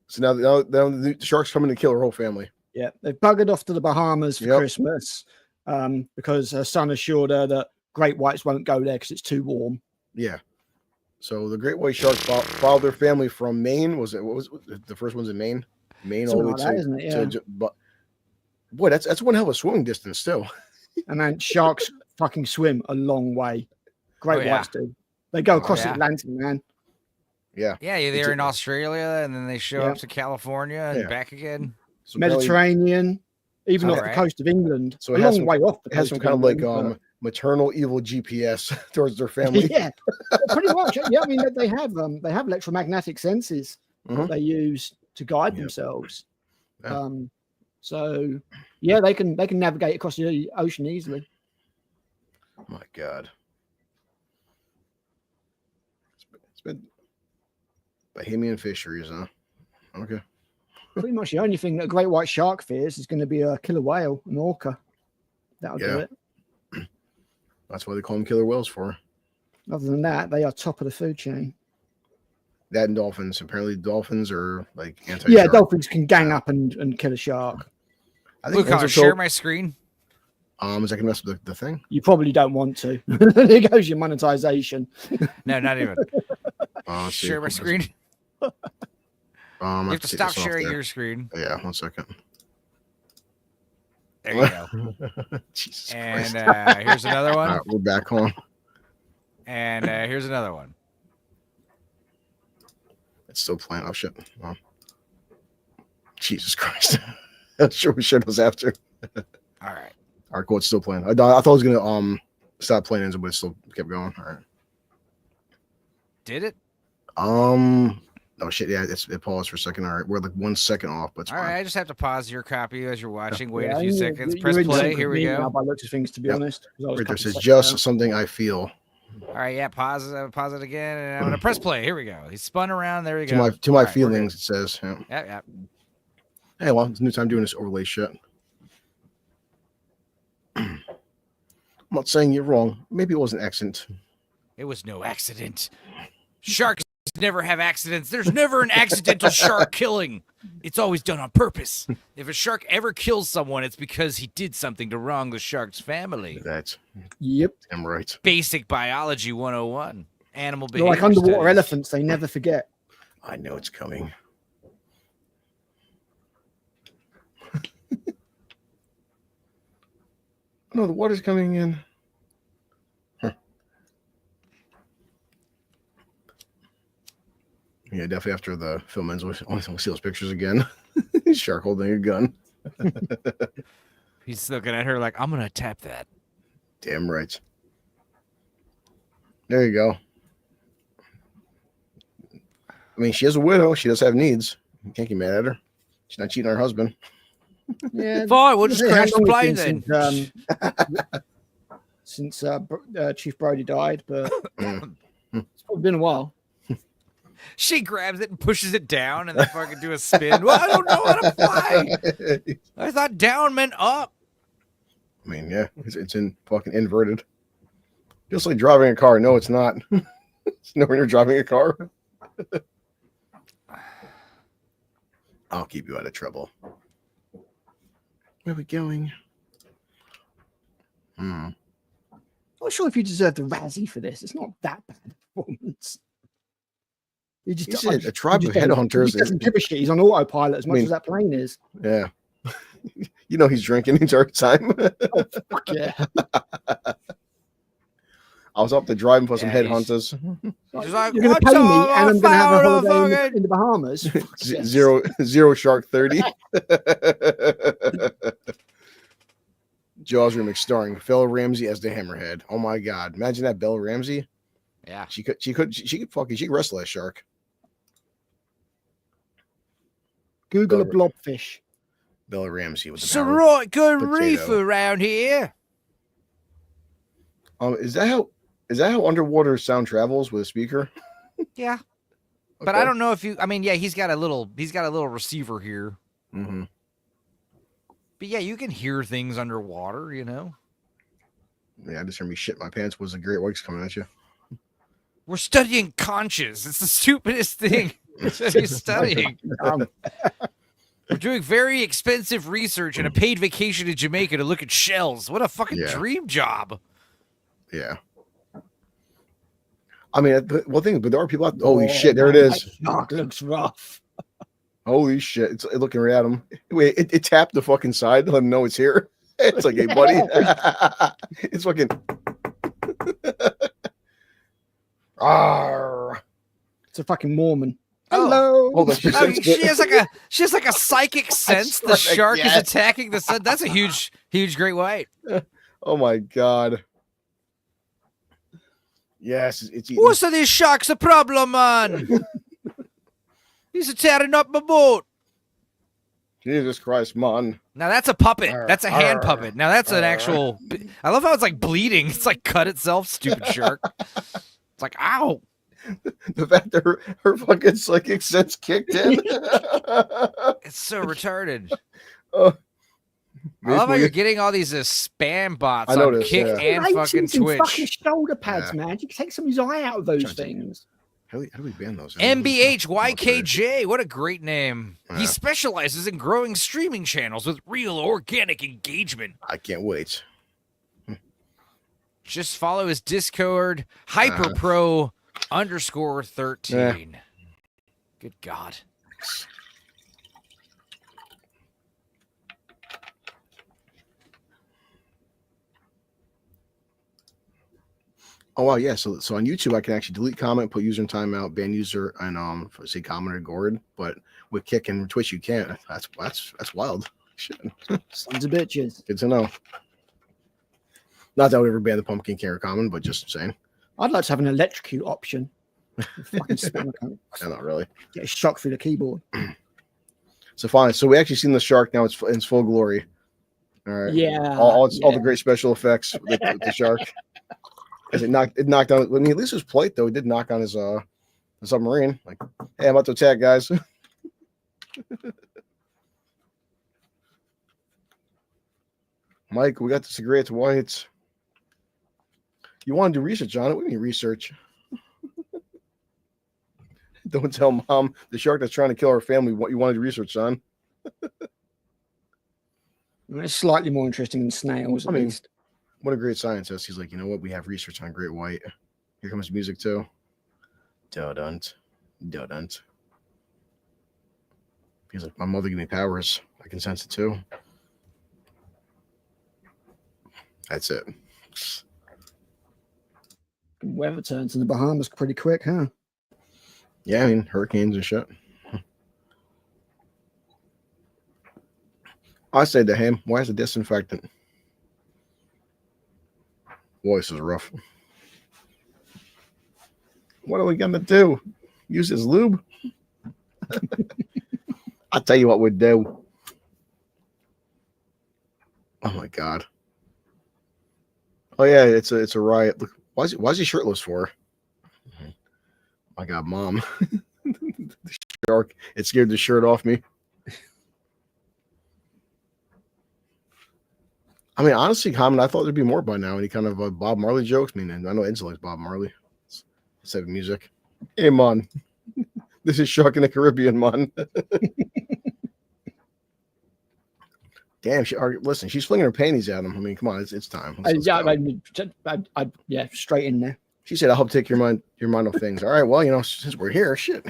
So now the shark's coming to kill her whole family. Yeah, they've buggered off to the Bahamas for Christmas because her son assured her that great whites won't go there because it's too warm. Yeah. So the great white shark followed their family from Maine. What was the first one's in Maine? Maine all the way to, isn't it? Yeah. But boy, that's one hell of a swimming distance still. And then sharks fucking swim a long way. Great whites do. They go across the Atlantic, man. Yeah. Yeah, they're in Australia and then they show up to California and back again. So Mediterranean, even off the coast of England. So a long way off the coast. It has some kind of like maternal evil GPS towards their family. Yeah, pretty much. Yeah, I mean they have electromagnetic senses that they use to guide themselves. Yeah. So yeah, they can navigate across the ocean easily. Oh my god. It's been Bahamian fisheries, huh? Okay. Pretty much the only thing that a great white shark fears is going to be a killer whale, an orca. That'll do Yeah. it. That's why they call them killer whales for. Other than that, they are top of the food chain. That and dolphins. Apparently, dolphins are like anti. Yeah, dolphins can gang up and kill a shark. I Blue think collar, Enzo share told- my screen. Is that gonna mess with the thing? You probably don't want to. There goes your monetization. No, not even. Let's see. Share my screen. I You have to take stop this off sharing there. your screen. Yeah, 1 second. There you go. Jesus And Christ. here's another All one. right, we're back on. And here's another one. It's still playing. Oh shit. Oh. Jesus Christ. I'm sure we shared those after. All right. All right, cool. It's still playing. I thought it was gonna stop playing, but it still kept going. All right. Did it? Oh shit. Yeah, it paused for a second. All right, we're like 1 second off, but it's All fine. right. I just have to pause your copy as you're watching. Wait Yeah, a few you- seconds. you're Press in play. sync Here with we me now go. by the looks of things, to be Yep. honest. 'cause I was a Right there couple says seconds just out. something I feel. All right. Yeah. Pause it again. And I'm gonna press play. Here we go. He spun around. There we To go. my All right, we're good. feelings, it says. Yeah. Yeah. Yeah. Hey, well, it's a new time doing this overlay shit. I'm not saying you're wrong. Maybe it was an accident. It was no accident. Sharks never have accidents. There's never an accidental shark killing. It's always done on purpose. If a shark ever kills someone, it's because he did something to wrong the shark's family. That's Yep. I'm right. Basic biology 101. Animal They're behavior. like underwater studies. elephants. They never forget. I know it's coming. No, the water's coming in. Huh. Yeah, definitely after the film ends, we'll see those pictures again. Shark holding a gun. He's looking at her like, I'm going to tap that. Damn right. There you go. I mean, she is a widow. She does have needs. You can't get mad at her. She's not cheating on her husband. Yeah. Fine, we'll just How crash the long plane it's then. been since Chief Brody died, but it's probably been a while. She grabs it and pushes it down and they fucking do a spin. Well, I don't know how to fly. I thought down meant up. I mean, yeah, it's in fucking inverted. Just like driving a car. No, it's not. It's nowhere near driving a car. I'll keep you out of trouble. Where are we going? I'm not sure if you deserve the Razzie for this. It's not that bad a performance. He just He said a tribe he of just headhunters. He doesn't give a shit. He's on autopilot as much mean- as that plane is. Yeah. You know he's drinking the entire time. Fuck yeah. I was up to driving for some Yeah, headhunters. He's like, You're going to "What's pay me, all and I'm going to have a about holiday fucking-" in the Bahamas. Fuck yes. Zero shark 30. Jaws remix starring Bella Ramsey as the Hammerhead. Oh my god! Imagine that, Bella Ramsey. Yeah. She could wrestle that shark. Google a blobfish. Bella Ramsey with the So power. right, good potato. reefer around here. Is that how underwater sound travels with a speaker? Yeah. But Okay. I don't know if you. I mean, yeah, he's got a little receiver here. Mm-hmm. But yeah, you can hear things underwater. You know, Yeah, I just heard me shit my pants. Was the Great Whites coming at you? we're studying conches. It's the stupidest thing that he's studying. We're doing very expensive research and a paid vacation to Jamaica to look at shells. What a fucking Yeah. dream job. Yeah. I mean, but there are people out. Holy shit! There it is. Shark looks rough. Holy shit! It's looking right at him. Wait, it tapped the fucking side to let him know it's here. It's like, hey, buddy. It's fucking. Arr. It's a fucking Mormon. Oh. Hello. Hold on. I mean, she has like a psychic sense. The right, shark yes. is attacking the sun. That's a huge great white. Oh my god. Yes, it's eating. What's this shark's a problem, man? He's tearing up my boat. Jesus Christ, man. Now that's a puppet. Arr, That's a hand arr, puppet. Now that's an arr. actual. I love how it's like bleeding. It's like cut itself. Stupid shark. It's like ow. The fact that her fucking psychic sense kicked in. It's so retarded. Oh, I love how Maybe- you're getting all these Spam bots I on noticed, Kick yeah. and fucking Ratings and Twitch. fucking shoulder pads, Yeah. man. You can take somebody's eye out of those Trying to- things. how do we ban those? MBH YKJ, what a great name. He Yeah. specializes in growing streaming channels with real organic engagement. I can't wait. Just follow his Discord, hyperpro_13. Good God. Oh wow, yeah. So on YouTube, I can actually delete comment, put user in timeout, ban user, and say comment or gourd. But with Kick and Twitch, you can't. That's wild. Shit. Sons of bitches. Good to know. Not that I would ever ban the pumpkin carrot common, but just saying. I'd like to have an electrocute option. Fucking spam account. Yeah, not really. Get a shock through the keyboard. So fine. So we actually seen the shark now. It's in its full glory. All right. Yeah. All yeah. the great special effects with the shark. As it knocked down. I mean, at least it was polite though. It did knock on his submarine. Like, hey, I'm about to attack, guys. Mike, we got this great whites. You want to do research on it? We need research. Don't tell mom the shark that's trying to kill our family what you want to do research on. It's slightly more interesting than snails. I At mean, least. What a great scientist. He's like, you know what? We have research on great white. Here comes music too. Dodant. He's like, my mother gave me powers. I can sense it too. That's it. Weather turns in the Bahamas pretty quick, huh? Yeah, I mean, hurricanes and shit. I said to him, why is it disinfectant? Voice is rough. What are we gonna do? Use his lube? I'll tell you what we'd do. Oh my god. Oh yeah, it's a riot. Look, why is he shirtless for? My god, mom. The shark. It scared the shirt off me. I mean, honestly, Common, I thought there'd be more by now. Any kind of Bob Marley jokes? I mean, I know Enzo likes Bob Marley. Let's have music. Hey, man. This is Shark in the Caribbean, man. Damn, listen, she's flinging her panties at him. I mean, come on, it's time. Let's Yeah, yeah, straight in there. She said, "I'll help take your mind off things." All right, well, you know, since we're here, shit.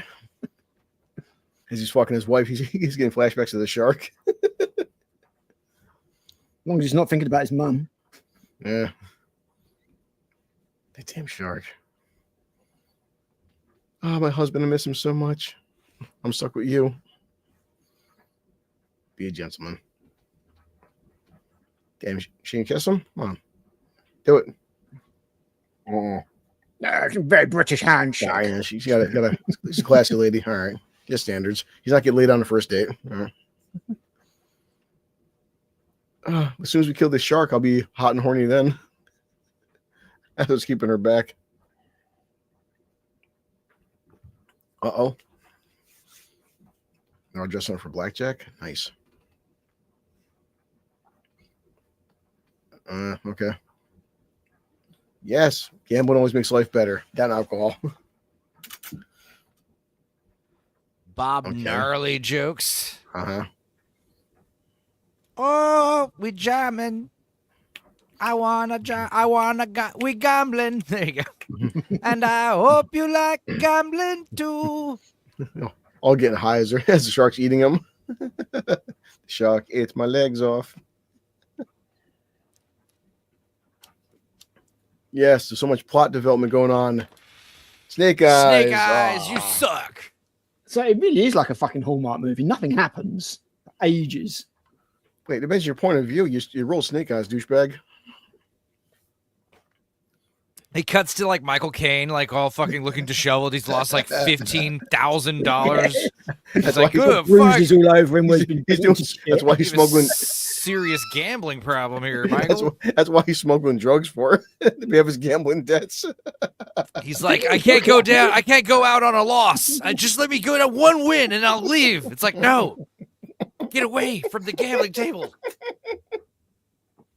As he's fucking his wife, he's getting flashbacks of the shark. As long as he's not thinking about his mum. Yeah. That damn shark. Oh, my husband, I miss him so much. I'm stuck with you. Be a gentleman. Damn, she can kiss him? Come on. Do it. Oh. It's a very British handshake. Yeah, she's got a she's a classy lady. All right. Get standards. He's not getting laid on the first date. All right. As soon as we kill this shark, I'll be hot and horny then. I was keeping her back. Uh-oh. Now dressing up for blackjack. Nice. Okay. Yes, gambling always makes life better. Down alcohol. Bob Okay. Gnarly jokes. Uh-huh. Oh, we jamming. We gambling. There you go. And I hope you like gambling too. All getting high as the shark's eating them. The shark ate my legs off. Yes, there's so much plot development going on. Snake Eyes. Snake Eyes, Ah. you suck. So it really is like a fucking Hallmark movie. Nothing happens for ages. Wait, depends on your point of view. You roll Snake Eyes, douchebag. He cuts to like Michael Caine, like all fucking looking disheveled. He's lost like $15,000. He's like, good fuck. Bruises all over him. Where he's been He's doing, that's why he's You have a smuggling. serious gambling problem here, Michael. That's why he's smuggling drugs for. To have his gambling debts. He's like, I can't go down. I can't go out on a loss. Just let me go to one win and I'll leave. It's like, no, Get away from the gambling table.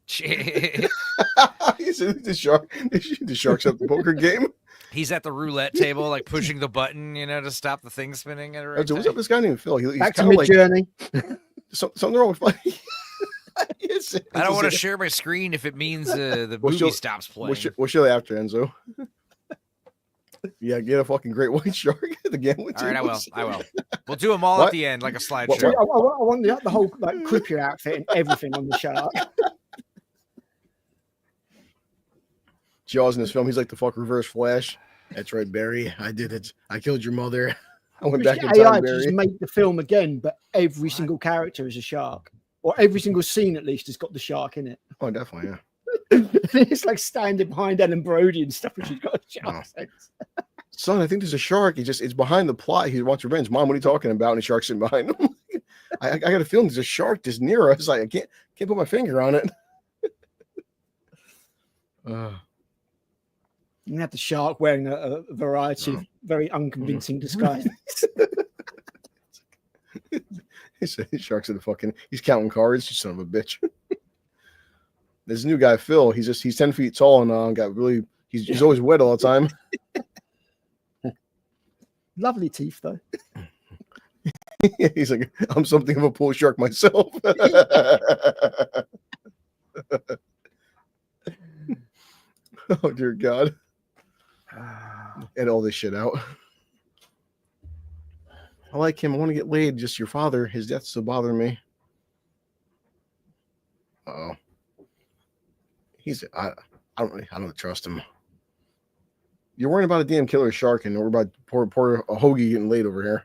Shit. the shark's at the poker game. He's at the roulette table, like pushing the button, to stop the thing spinning. At What's up, this guy named Phil? He's Back to kind of like Mid-Journey. something wrong with I don't want to share my screen if it means the movie stops playing. We'll show you after, Enzo. Yeah, get a fucking great white shark at the gambling All right, table. I will. We'll do them all What? at the end, like a What- slideshow. I want the whole like Creepier outfit and everything on the shark. Jaws in this film, he's like the fuck Reverse Flash. That's right, Barry. I did it. I killed your mother. I went back in AI time, just Barry. make the film again, but every single character is a shark, or every single scene at least has got the shark in it. Oh, definitely, yeah. It's like standing behind Ellen Brody and stuff, and she's got a shark sense. Son, I think there's a shark. It's behind the plot. He wants revenge. Mom, what are you talking about? And the shark's sitting behind him. I got a feeling there's a shark just near us. Like I can't put my finger on it. You have the shark wearing a variety of very unconvincing disguises. His shark's in the fucking. He's counting cards. You son of a bitch. There's a new guy, Phil. He's 10 feet tall and got really. He's always wet all the time. Lovely teeth, though. He's like, I'm something of a pool shark myself. Oh dear God. Edit all this shit out. I like him. I want to get laid. Just your father. His death's still bothering me. Oh. I don't trust him. You're worrying about a damn killer shark, and we're about poor hoagie getting laid over here.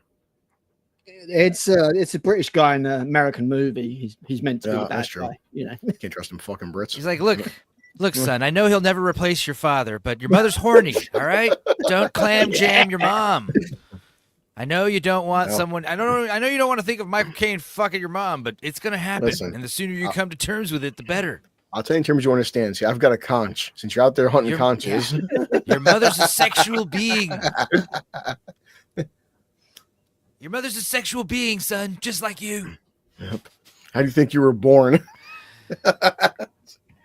It's a British guy in an American movie. He's meant to be Yeah, a bad that's true. guy, Can't trust them fucking Brits. He's like, look, son, I know he'll never replace your father, but your mother's horny, all right? Don't clam jam your mom. I know you don't want someone. I know you don't want to think of Michael Caine fucking your mom, but it's gonna happen. Listen, and the sooner you come to terms with it, the better. I'll tell you in terms you understand. See, I've got a conch. Since you're out there hunting conches, Your mother's a sexual being. Your mother's a sexual being, son, just like you. Yep. How do you think you were born?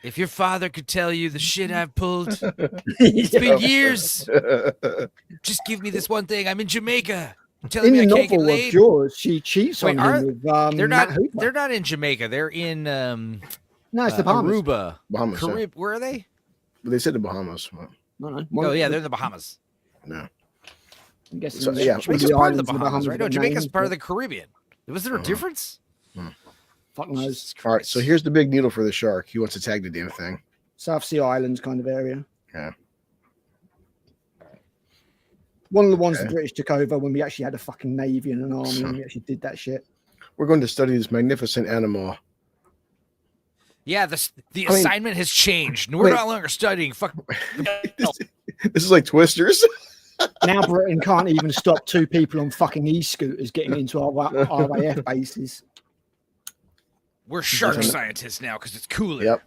If your father could tell you the shit I've pulled, it's been years. Just give me this one thing. I'm in Jamaica. You're telling In me the I can't get novel of laid? Jaws, she cheats Wait, on him with They're Matt not. Hooper. They're not in Jamaica. They're in No, it's the Bahamas. Aruba, Bahamas. Yeah. Where are they? They said the Bahamas. No. Oh yeah, they're in the Bahamas. No. I'm guessing So, it's yeah, one Jamaica's part of the islands in Bahamas, right? No, got Jamaica's names, part of but the Caribbean. Was there a difference? fuck knows. Jesus All right. Christ. So here's the big needle for the shark. He wants to tag the damn thing. South Sea Islands kind of area. Yeah. One of the ones the Okay. British took over when we actually had a fucking navy and an army and we actually did that shit. We're going to study this magnificent animal. Yeah, the I mean- assignment has changed. We're Wait. no longer studying. Fuck. This is like Twisters. Now Britain can't even stop two people on fucking e-scooters getting into our RAF bases. We're shark Doesn't- scientists now because it's cooler. Yep.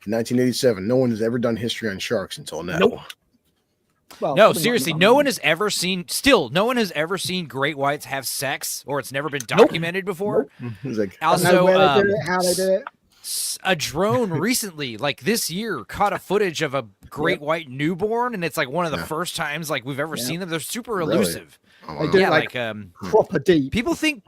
1987. No one has ever done history on sharks until now. Nope. Well, No, pretty seriously, much. no one has ever seen. Still, no one has ever seen great whites have sex, or it's never been documented before. He's like, I don't know Also, where they do it, how they do it. a drone recently, like this year, caught a footage of a great white newborn, and it's like one of the Yeah. first times like we've ever Yeah. seen them. They're super Really? elusive. oh, They wow. do Yeah, like like proper deep. people think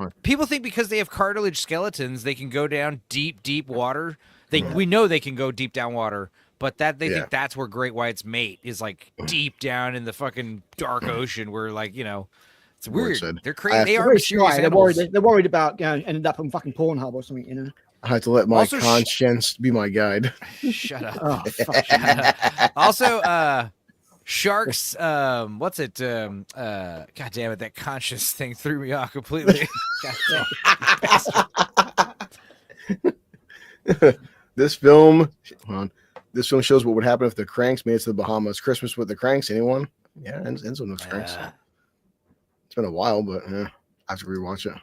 because they have cartilage skeletons, they can go down deep water. We know they can go deep down water, but that they Yeah. think that's where great whites mate is like deep down in the fucking dark ocean where like, it's Word weird. said. They're I crazy. have They to- are They're mysterious shy. animals. They're worried about ending up on fucking Pornhub or something. I have to let my Also, conscience be my guide. Shut up. Oh fuck. Also, sharks. What's it? God damn it! That conscious thing threw me off completely. God damn. This film, hold on. This film shows what would happen if the Cranks made it to the Bahamas. Christmas with the Cranks. Anyone? Yeah, Enzo knows Cranks. It's been a while, but I have to rewatch it.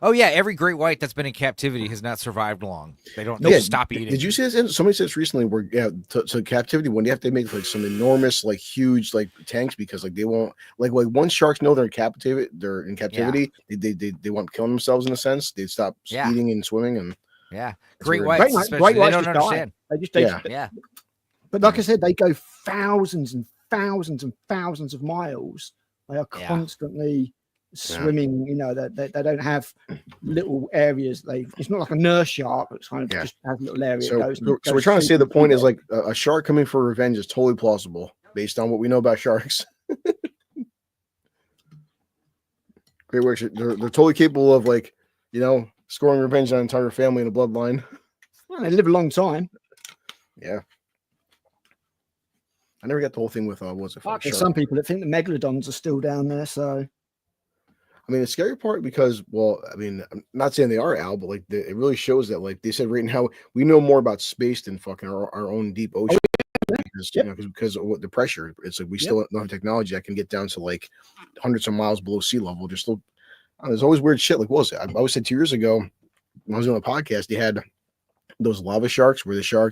Oh yeah, every great white that's been in captivity has not survived long. They don't Yeah, stop eating. Did you see this? Somebody said this recently where to captivity when you have to make like some enormous like huge like tanks because like they won't like once sharks know they're in captivity, they won't kill themselves in a sense. They stop Yeah. eating and swimming and Yeah, It's great weird. whites, Great especially, they whites don't just die. understand. Yeah. Yeah, But like I said, they go thousands and thousands and thousands of miles. They are Yeah. constantly swimming. You know, they don't have little areas. It's not like a nurse shark. It's kind of Yeah. just has little areas. So, so we're trying to say the point is like a shark coming for revenge is totally plausible based on what we know about sharks. Great work. They're totally capable of like, scoring revenge on an entire family in a bloodline. Well, they live a long time. Yeah. I never got the whole thing with what was it? There's Shark? some people that think the megalodons are still down there. So I mean, the scary part because, well, I mean, I'm not saying they are, Al, but like it really shows that, like they said right now, we know more about space than fucking our own deep ocean. Because of what the pressure, it's like we still don't have technology that can get down to like hundreds of miles below sea level. There's still, there's always weird shit. Like, what was it? I always said 2 years ago when I was doing a podcast, they had those lava sharks where there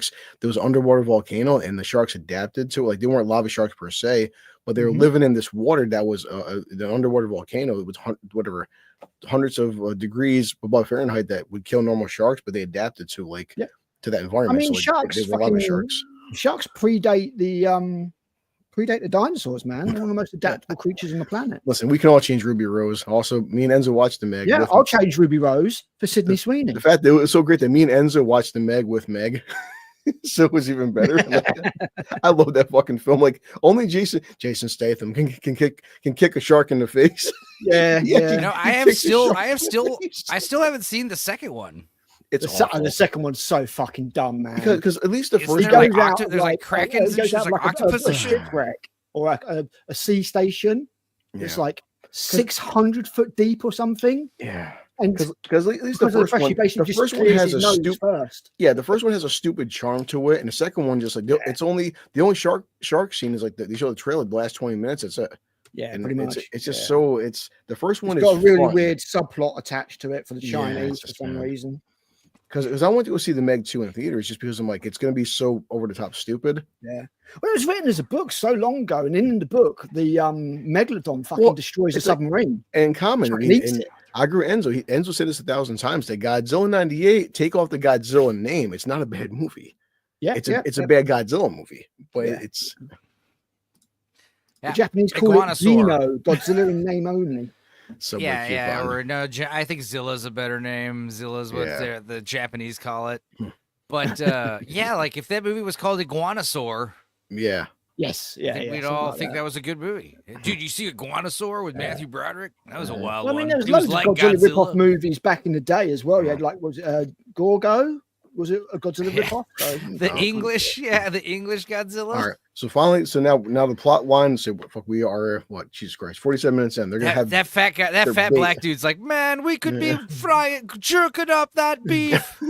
was an underwater volcano and the sharks adapted to it. Like they weren't lava sharks per se, but they were living in this water that was the underwater volcano. It was hundreds of degrees above Fahrenheit that would kill normal sharks, but they adapted to to that environment. I mean, so, like, they were lava sharks predate the dinosaurs, man. They're one of the most adaptable creatures on the planet. Listen, we can all change Ruby Rose. Also, me and Enzo watched the Meg. Yeah, I'll change Ruby Rose for Sydney Sweeney. The fact that it was so great that me and Enzo watched the Meg with Meg. So it was even better. I love that fucking film. Like only Jason Statham can kick a shark in the face. Yeah. You know, I still haven't seen the second one. It's the second one's so fucking dumb, man. Because at least the Isn't first there, one, there's like krakens and shit, like octopus a and shit. shipwreck or like a sea station. It's Yeah. like 600 foot deep or something. yeah. And Because at least the first one, has a first. Yeah, the first one has a stupid charm to it, and the second one just like it's only the only shark scene is like they show the trailer the last 20 minutes. It's Yeah, and pretty much. It's just so it's the first one It's is got a really fun. weird subplot attached to it for the Yeah, Chinese it's for just some bad. reason. Because I went to go see the Meg 2 in theaters just because I'm like it's gonna be so over the top stupid. Yeah. Well, it was written as a book so long ago, and in the book, the megalodon fucking destroys a it's like- submarine. And common, Shark and eats it. I agree with Enzo. Enzo said this 1,000 times that Godzilla 98, take off the Godzilla name. It's not a bad movie. Yeah, It's a bad Godzilla movie, but it's The Japanese call it Iguanosaur. Zeno, Godzilla in name only. so Or no, I think Zilla's a better name. Zilla's what the Japanese call it. But like if that movie was called Iguanosaur, yeah. Yes, I think we'd all think that was a good movie. Dude, you see Iguanosaur with Matthew Broderick? That was a wild Well, I mean, one. there was He loads like of Godzilla rip-off Godzilla. movies back in the day as well. You had was it Gorgo? Was it a Godzilla rip-off? So, The English Godzilla. All right. So finally, now the plot line. So we are what? Jesus Christ! 47 minutes in. They're gonna have That fat guy, that their fat bait. black dude's like, man, we could be jerking up that beef.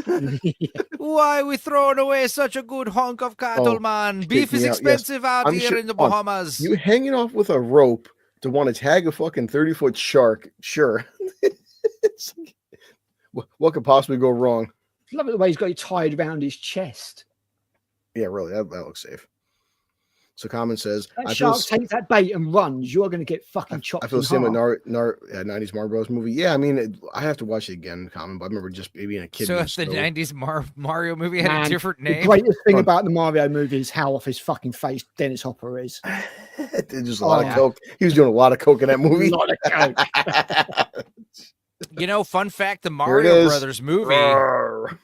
Why are we throwing away such a good hunk of cattle, man? Beef is me out, yes. expensive out I'm here sure- in the hold on. Bahamas. you hanging off with a rope to want to tag a fucking 30-foot shark. Sure. It's like, what could possibly go wrong? I love it the way he's got it tied around his chest. Yeah, really. That looks safe. So Common says, That I feel shark takes that bait and runs. You're going to get fucking chopped. I feel the in same with half. 90s Mario Bros. Movie. Yeah, I mean, I have to watch it again, Common, but I remember just being a kid. So being if the stoked. 90s Mario movie had Man, a different The name, greatest thing Fun. about the Mario movie is how off his fucking face Dennis Hopper is. There's just a lot Oh. of coke. He was doing a lot of coke in that movie. Not a joke. fun fact, the Here it Mario is. Brothers movie, Roar.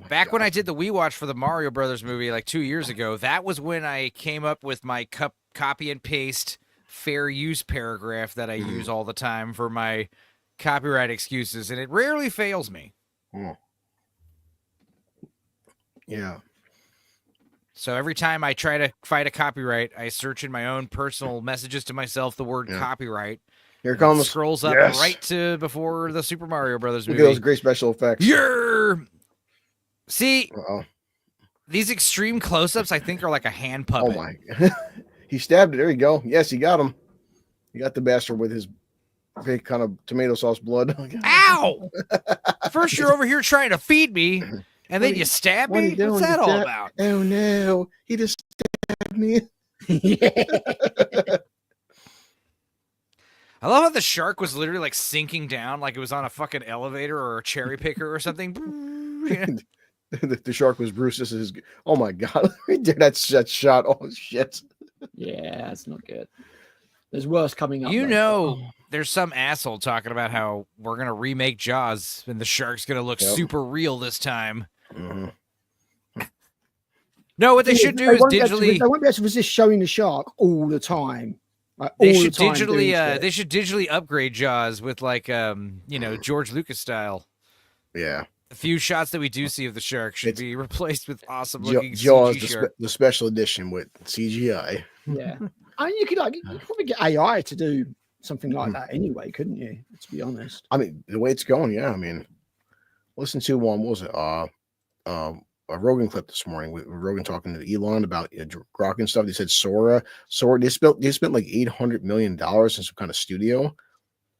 back when I did the Wii Watch for the Mario Brothers movie like 2 years ago, that was when I came up with my copy and paste fair use paragraph that I use all the time for my copyright excuses, and it rarely fails me. Yeah. So every time I try to fight a copyright, I search in my own personal messages to myself the word copyright. Here and it comes. scrolls up Yes. right to before the Super Mario Brothers Look movie. at those great special effects. See, Uh-oh. these extreme close-ups, I think, are like a hand puppet. Oh my. He stabbed it. There you go. Yes, he got him. He got the bastard with his fake kind of tomato sauce blood. Ow! First you're over here trying to feed me, and then you stab what are me? you doing? What's that You all stab- about? Oh no, he just stabbed me. I love how the shark was literally like sinking down like it was on a fucking elevator or a cherry picker or something. You know? The shark was Bruce. This is oh my god, that shot. Oh shit. Yeah, that's not good. There's worse coming up. You though. know, there's some asshole talking about how we're gonna remake Jaws and the shark's gonna look Yep. super real this time. Mhm. No, what they should do is won't be able to- digitally. they won't be able to resist showing the shark all the time. Like, They all should the time digitally. doing shit. They should digitally upgrade Jaws with like George Lucas style. Yeah, The few shots that we do see of the shark should It's- be replaced with awesome looking Jaws, CG shark. the special edition with CGI. Yeah, I mean, you could probably get AI to do something Hmm. like that anyway, couldn't you? To be honest. I mean, the way it's going, yeah. I mean, listen to what was it? A Rogan clip this morning with Rogan talking to Elon about Grok and stuff. They said Sora. They spent like $800 million in some kind of studio.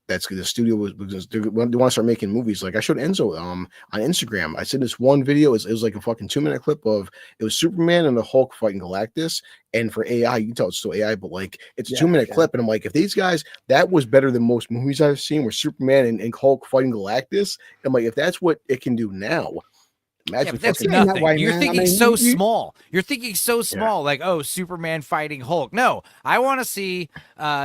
That's the studio was because they want to start making movies. Like I showed Enzo on Instagram. I said this one video. It was like a fucking 2-minute clip of it was Superman and the Hulk fighting Galactus. And for AI, you can tell it's still AI, but like it's a 2-minute clip. And I'm like, if these guys, that was better than most movies I've seen where Superman and Hulk fighting Galactus. I'm like, if that's what it can do now, imagine Yeah, but that's fucking- nothing. way, You're man. I thinking mean, so you- small. You're thinking so small, like, oh, Superman fighting Hulk. No, I want to see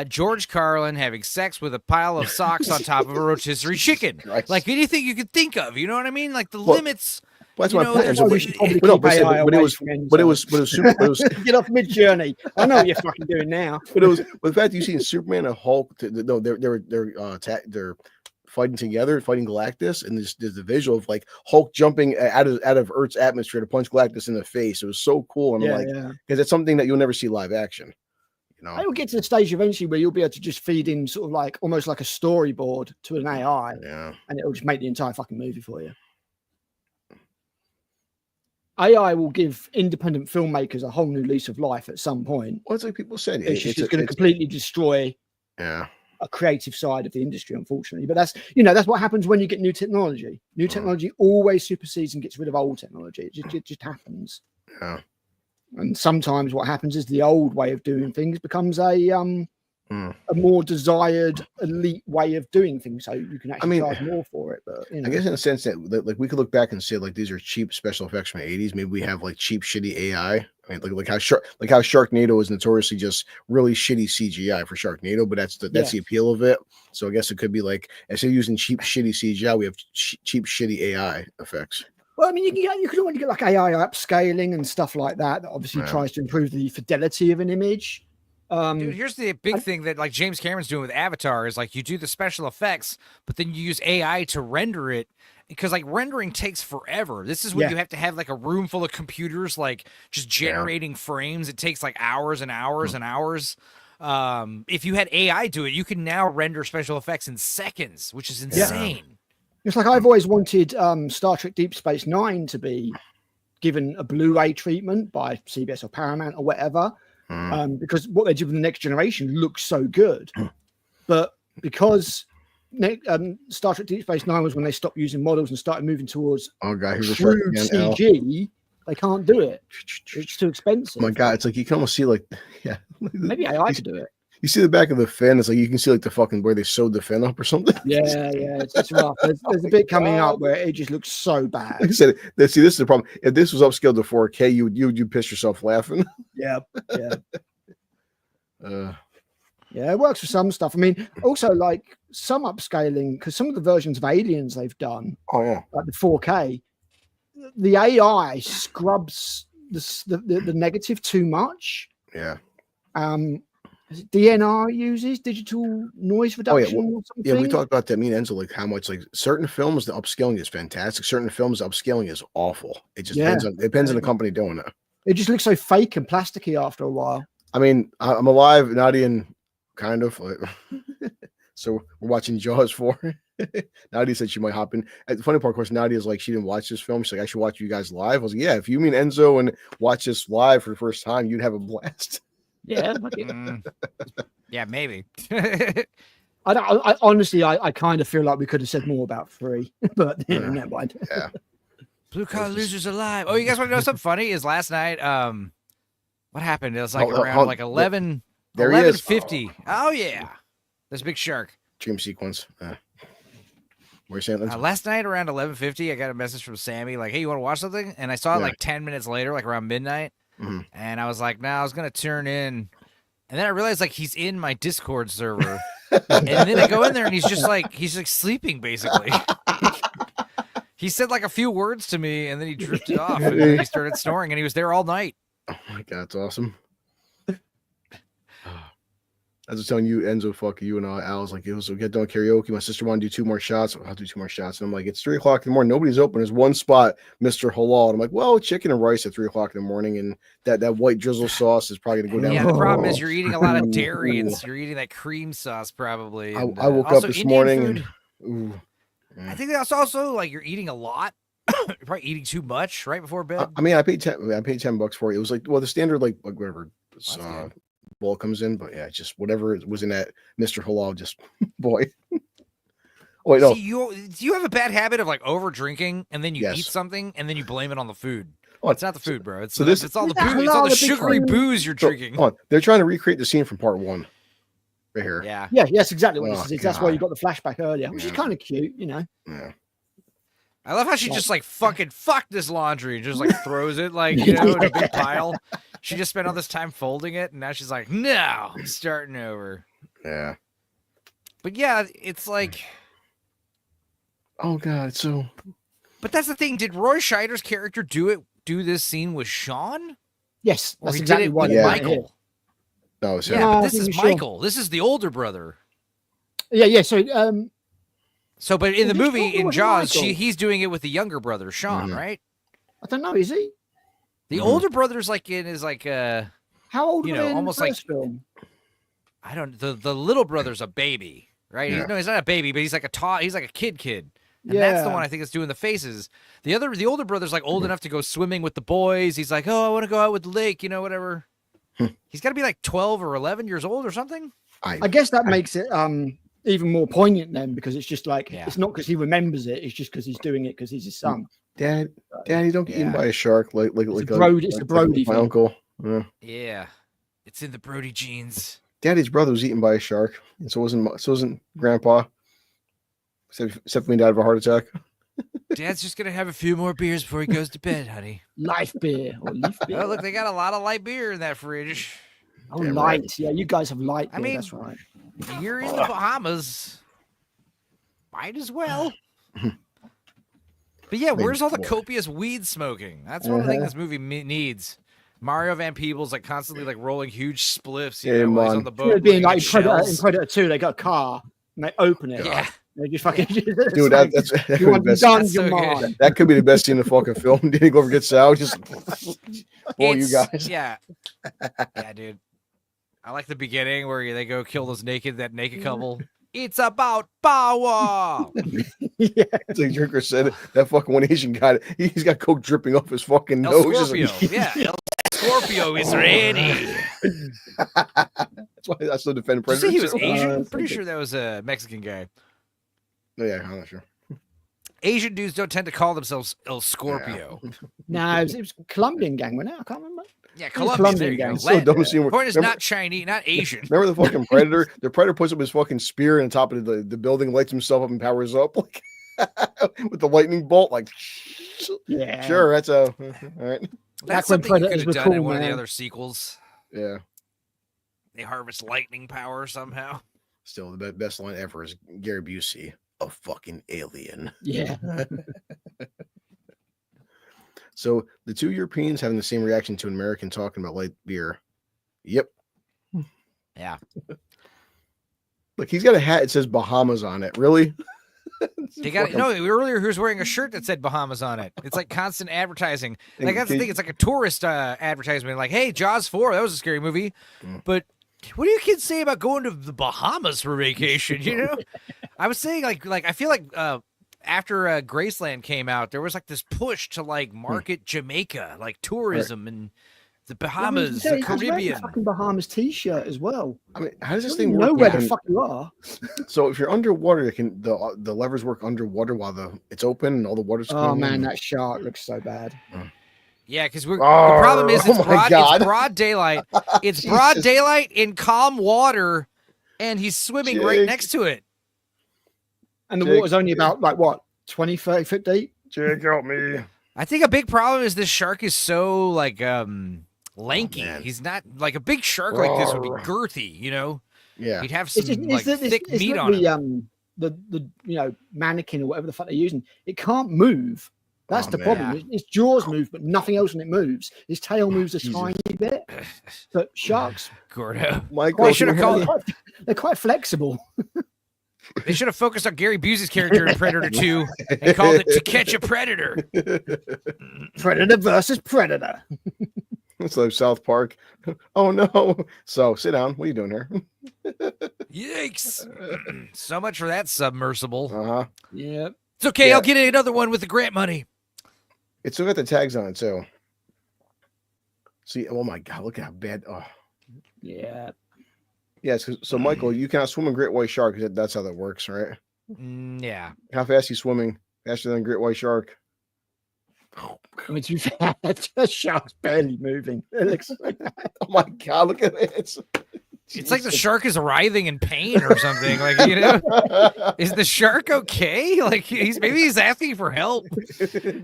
George Carlin having sex with a pile of socks on top of a rotisserie chicken. Christ. Like anything you could think of. You know what I mean? Like the Well, limits. Well, that's You my know, point. that's That's why what we should probably But no, keep but AI it away was, from but it Enzo. was super. It was, Get off mid journey. I know what you're fucking doing now. but the fact that you see Superman and Hulk. No, they're fighting together, fighting Galactus, and there's the visual of like Hulk jumping out of Earth's atmosphere to punch Galactus in the face. It was so cool, and Yeah, I'm like, yeah. because it's something that you'll never see live action. You know? I will get to the stage eventually where you'll be able to just feed in sort of like almost like a storyboard to an AI, Yeah. and it'll just make the entire fucking movie for you. AI will give independent filmmakers a whole new lease of life at some point. Well, it's like people said, It's just going to completely destroy yeah. a creative side of the industry, unfortunately. But that's what happens when you get new technology. New technology always supersedes and gets rid of old technology. It just happens. Yeah. And sometimes what happens is the old way of doing things becomes a more desired elite way of doing things. So you can actually charge more for it. But you know. I guess in a sense that like we could look back and say like these are cheap special effects from the 80s. Maybe we have like cheap shitty AI. I mean, like how Sharknado is notoriously just really shitty CGI for Sharknado, but that's the appeal of it. So I guess it could be like instead of using cheap shitty CGI, we have cheap shitty AI effects. Well, I mean, you can already get like AI upscaling and stuff like that. That obviously tries to improve the fidelity of an image. Dude, here's the big thing that like James Cameron's doing with Avatar is like you do the special effects, but then you use AI to render it because like rendering takes forever. This is when you have to have like a room full of computers like just generating frames. It takes like hours and hours and hours. If you had AI do it, you can now render special effects in seconds, which is insane. It's like I've always wanted Star Trek Deep Space Nine to be given a Blu-ray treatment by CBS or Paramount or whatever. Because what they did with the Next Generation looks so good, but because Star Trek Deep Space Nine was when they stopped using models and started moving towards true CG, they can't do it. It's too expensive. Oh my god, it's like you can almost see like maybe AI could do it. You see the back of the fin, it's like you can see like the fucking where they sewed the fin up or something. Yeah, it's rough. There's a bit coming up where it just looks so bad. Like I said, see, this is the problem. If this was upscaled to 4K, you'd piss yourself laughing. Yeah. Yeah, it works for some stuff. I mean, also like some upscaling, because some of the versions of Aliens they've done, like the 4K, the AI scrubs the negative too much. Yeah. Is it DNR uses digital noise reduction or something? Yeah, we talked about that. Me and Enzo, like how much like certain films the upscaling is fantastic. Certain films the upscaling is awful. It just depends on the company doing it. It just looks so fake and plasticky after a while. I mean, I'm alive, Nadia, and kind of. So we're watching Jaws 4. Nadia said she might hop in. The funny part, of course, Nadia is like she didn't watch this film. She's like, I should watch you guys live. I was like, yeah, if you mean Enzo and watch this live for the first time, you'd have a blast. Yeah, yeah, maybe. I honestly, I kind of feel like we could have said more about 3, but never mind. Yeah. Blue collar losers alive. Oh, you guys want to know something funny? Is last night, what happened? It was like around like 11, There he is. 11:50. Oh yeah, there's a big shark. Dream sequence. Where you saying? Lindsay? Last night around 11:50, I got a message from Sammy like, "Hey, you want to watch something?" And I saw it Yeah. like 10 minutes later, like around midnight, Mhm. and I was like, "No, I was gonna turn in," and then I realized like he's in my Discord server, and then I go in there and he's like sleeping basically. He said like a few words to me, and then he drifted off, and then he started snoring, and he was there all night. Oh my god, that's awesome. I was telling you, Enzo, fuck you and Al was like, we'll get done karaoke. My sister wanted to do 2 more shots. I'll do 2 more shots. And I'm like, it's 3 o'clock in the morning. Nobody's open. There's one spot, Mr. Halal. And I'm like, well, chicken and rice at 3 o'clock in the morning. And that white drizzle sauce is probably going to go down. Yeah, the problem is you're eating a lot of dairy, and you're eating that cream sauce probably. And, I woke up also this Indian morning food, and, I think that's also like you're eating a lot. You're probably eating too much right before bed. I mean, I paid $10 for it. It was like, well, the standard, like whatever That's good. bowl comes in, but yeah, just whatever was in that Mr. Halal, just boy. Oh, wait, no. See, do you have a bad habit of like over drinking and then you Yes. eat something and then you blame it on the food? Oh, It's not the food, bro. It's so this- it's all the Is that booze. It's all halal, the the big sugary thing? booze you're So, drinking. hold on. They're trying to recreate the scene from part 1 right here. Yeah. Yeah, yes, exactly what Oh, this is. That's why God. you got the flashback earlier, which is Yeah. kind of cute, you know. Yeah. I love how she just like fucking fuck this laundry and just like throws it like, you know, in a big pile. She just spent all this time folding it and now she's like, no, I'm starting over. Yeah. But yeah, it's like, Oh god, so but that's the thing. Did Roy Scheider's character do this scene with Sean? Yes, Or that's he exactly did it why with they went here. Michael? no, it's Yeah, No, but I this think is it's Sean. Michael. This is the older brother. Yeah. So So, but in the Well, movie, Michael in was Jaws, Michael. he's doing it with the younger brother, Sean, Mhm. right? I don't know. Is he? The Mhm. older brother's like in is like How old? You were know, they in almost the like- first film? I don't the little brother's a baby, right? Yeah. No, he's not a baby, but he's like a kid. And that's the Yeah. one I think that's doing the faces. The older brother's like old enough to go swimming with the boys. He's like, oh, I want to go out with the lake, you know, whatever. He's got to be like 12 or 11 years old or something. I guess that makes it even more poignant then, because it's just like Yeah. it's not because he remembers it; it's just because he's doing it because he's his son. Daddy, don't get eaten Yeah. by a shark like It's a Brody my thing. uncle. Yeah. Yeah, it's in the Brody genes. Daddy's brother was eaten by a shark, and so wasn't Grandpa. Except when he died of a heart attack. Dad's just gonna have a few more beers before he goes to bed, honey. Life beer or leaf beer. Oh, look, they got a lot of light beer in that fridge. Oh, Damn light. right. Yeah, you guys have light I beer. mean- That's right. You're in the Bahamas. Might as well. But yeah, where's all the copious weed smoking? That's one of the things this movie needs. Mario Van Peebles like constantly like rolling huge spliffs, you Yeah, know, while he's man. on the It boat. would be looking like at in Predator, in shells. Predator 2, they got a car and they open it. Yeah. They just fucking Dude, it's that like, that could you be want the best. guns, That's so you good. man. That could be the best scene in the fucking film. Danny Glover gets out, just for you It's- guys. Yeah. Yeah, dude. I like the beginning where they go kill that naked couple. It's about power. Yeah. It's like Drinker said, that fucking one Asian guy, he's got coke dripping off his fucking El nose. Scorpio. Yeah. El Scorpio is ready. That's why I still defend Did you Predator. say he was too. Asian? that's Pretty okay. sure that was a Mexican guy. Oh, yeah, I'm not sure. Asian dudes don't tend to call themselves El Scorpio. No, it was Oh, Colombian gang, wasn't it? I can't remember. Yeah, Colombian Colombian. There you go. gang. It's so dumb to see him. Point is Remember- not Chinese, not Asian. Remember the fucking Predator? The Predator puts up his fucking spear in the top of the building, lights himself up, and powers up like with the lightning bolt. Like, Yeah. sure, that's a all right. That's when something you Predators could were have done in cool, one of the man. other sequels. Yeah, They harvest lightning power somehow. still the best line ever is Gary Busey, a fucking alien. Yeah. So the two Europeans having the same reaction to an American talking about light beer. Yep. Yeah. Look, he's got a hat. It says Bahamas on it. Really? They got no. Earlier, he was wearing a shirt that said Bahamas on it. It's like constant advertising. Like that's the thing. It's like a tourist advertisement. Like, hey, Jaws 4, that was a scary movie, but what do you kids say about going to the Bahamas for vacation? You know, I was saying like I feel like after Graceland came out, there was like this push to like market Jamaica, like tourism, and The Yeah, I mean, Bahamas, he's the wearing a Caribbean. fucking Bahamas t-shirt as well. I mean, how does this You thing don't work? know where You the can- fuck you are. So if you're underwater, it can the levers work underwater while it's open and all the water's Oh coming man, in? that shark looks so bad. Yeah, because the Oh, problem is oh my God. it's broad daylight. It's broad Jesus. daylight in calm water, and he's swimming right Jake. next to it. And the Jake, water's only about like what 20, 30 foot deep. Jake, help me. I think a big problem is this shark is so like lanky. man. He's not like a big shark like this would be Roar. girthy, you know. Yeah. He'd have some It's, like thick it's meat not on the him. you know mannequin or whatever the fuck they're using. It can't move. That's Oh, the man. problem. Its jaws move, but nothing else when it moves. His tail moves a Jesus. tiny bit. But sharks, Gordo. Michael, They should have you called have- they're quite flexible. They should have focused on Gary Busey's character in Predator 2 and called it To Catch a Predator. Predator versus predator. It's like South Park. Oh no. So sit down. What are you doing here? Yikes. So much for that submersible. Uh-huh. Yeah. It's okay, Yeah. I'll get another one with the grant money. It's still got the tags on it too. See, oh my god, look at how bad. Oh. Yeah. Yes, so Michael, you cannot swim a great white shark. That's how that works, right? Yeah. How fast you swimming? Faster than a great white shark. I mean, to be fair, the shark's barely moving. It looks Oh my god, look at it. It's like the shark is writhing in pain or something. Like, you know, is the shark okay? Like maybe he's asking for help.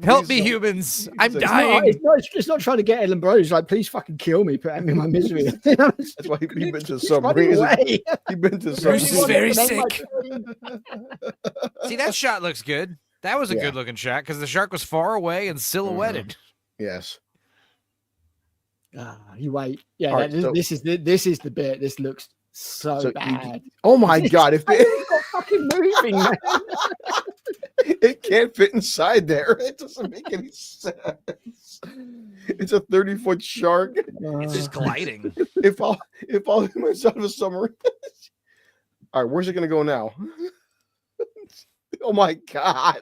Help me, humans. I'm like, dying. it's not trying to get Ellen Bros. Like, please fucking kill me, put me in my misery. That's why he been to the He's submarine. running away. He been to the Bruce is submarine. very Make my sick. dream. See, that shot looks good. That was a Yeah. good looking shot because the shark was far away and silhouetted. Yes. You wait. Yeah, All right, so- this is the bit. This looks so So you- bad. Oh my god, if it, It's got fucking moving, man. it can't fit inside there. It doesn't make any sense. It's a 30-foot shark. It's just gliding. If all humans out of a submarine. All right, where's it gonna go now? Oh my god!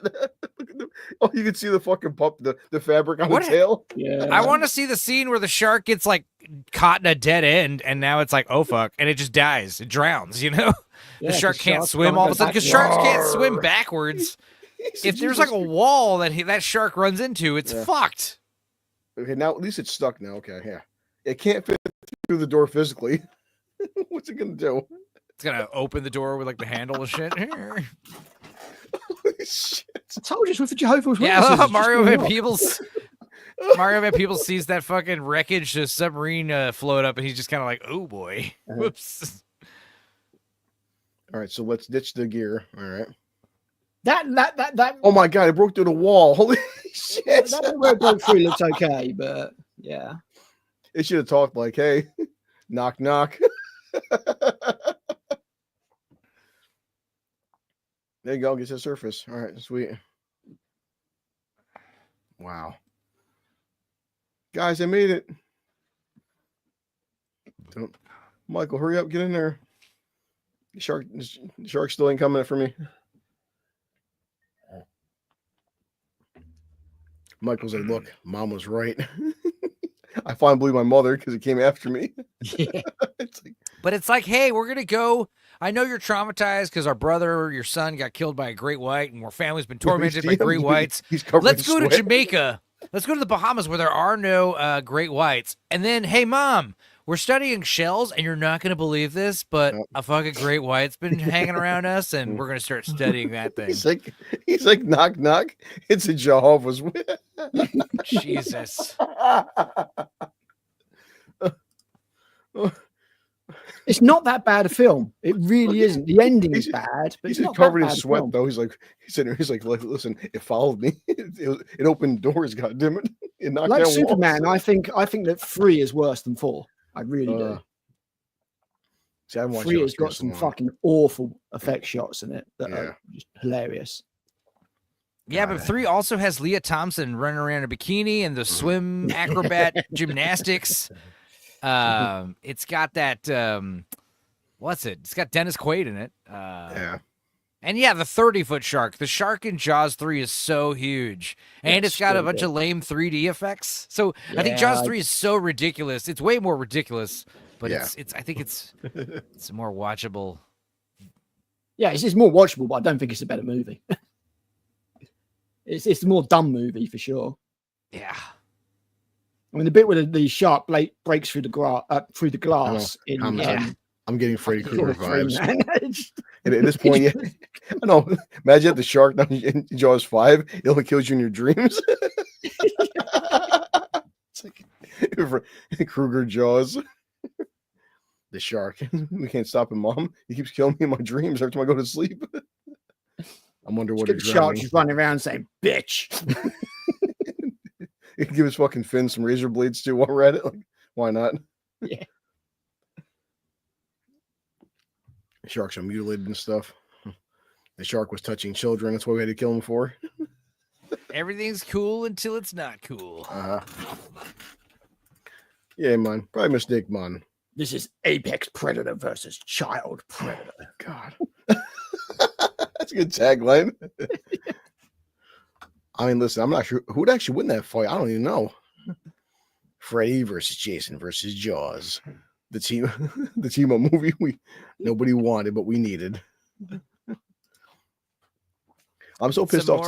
Look at oh, you can see the fucking pup, the fabric on What- the tail. Yeah. I want to see the scene where the shark gets like caught in a dead end and now it's like, oh fuck, and it just dies. It drowns, you know? Yeah, The shark 'cause can't sharks swim all of a sudden because go sharks can't backwards. swim backwards. He's If there's like a wall that shark runs into, it's Yeah. fucked. okay, now at least it's stuck now. Okay, yeah, it can't fit through the door physically. What's it gonna do? It's gonna open the door with like the handle and shit. Holy shit! I told you it's with the Jehovah's Yeah, I Witnesses. love how It's just Mario going Van up. Peebles. Mario Van Peebles sees that fucking wreckage, the submarine float up, and he's just kind of like, "Oh boy, whoops." All right, so let's ditch the gear. All right. That Oh my god, it broke through the wall. Holy shit! that bit where it broke through looks okay, but yeah. It should have talked like, "Hey, knock knock." There you go. Gets the surface. All right, sweet. Wow, guys, I made it. Don't, Michael, hurry up, get in there. The shark still ain't coming for me. Michael's like, look, mom was right. I finally believe my mother because it came after me. Yeah. It's like, But it's like, hey, we're gonna go. I know you're traumatized because our brother or your son got killed by a great white, and our family's been tormented by great whites. He's covered Let's in go to sweat. Jamaica. Let's go to the Bahamas where there are no great whites. And then, hey, mom, we're studying shells, and you're not going to believe this, but Nope. a fucking great white's been hanging around us, and we're going to start studying that thing. He's like, knock, knock. It's a Jehovah's Witness. Jesus. It's not that bad a film. It really isn't. The ending is He's- bad, but He's it's just not covered that in bad a sweat, film. though. He's like, listen, it followed me. It opened doors, goddammit. It knocked Like down Superman, walls. I think that 3 is worse than 4. I really do. See, I haven't watched 3 it has got in so some long. fucking awful effect shots in it that Yeah. are just hilarious. Yeah, but 3 also has Leah Thompson running around in a bikini and the swim acrobat gymnastics. It's got that what's it? It's got Dennis Quaid in it. Yeah. And yeah, the 30-foot shark. The shark in Jaws 3 is so huge. And it's got a bunch of lame 3D effects. So I think Jaws 3 is so ridiculous. It's way more ridiculous, but it's I think it's more watchable. Yeah, it's more watchable, but I don't think it's a better movie. it's a more dumb movie for sure. Yeah. I mean, the bit where the shark breaks through the glass. I'm getting Freddy Krueger vibes. vibes. And at this point, yeah, I know. Imagine the shark now in Jaws 5, it only kills you in your dreams. It's like Krueger Jaws. The shark. We can't stop him, Mom. He keeps killing me in my dreams every time I go to sleep. I'm underwater. The shark just running around saying, "Bitch." You can give his fucking fin some razor blades too while we're at it. Like, why not? Yeah. Sharks are mutilated and stuff. The shark was touching children. That's what we had to kill him for. Everything's cool until it's not cool. Yeah, man. Probably mistake, man. This is apex predator versus child predator. God. That's a good tagline. I mean, listen, I'm not sure who would actually win that fight. I don't even know. Freddy versus Jason versus Jaws. The team of movie nobody wanted, but we needed. I'm so pissed off.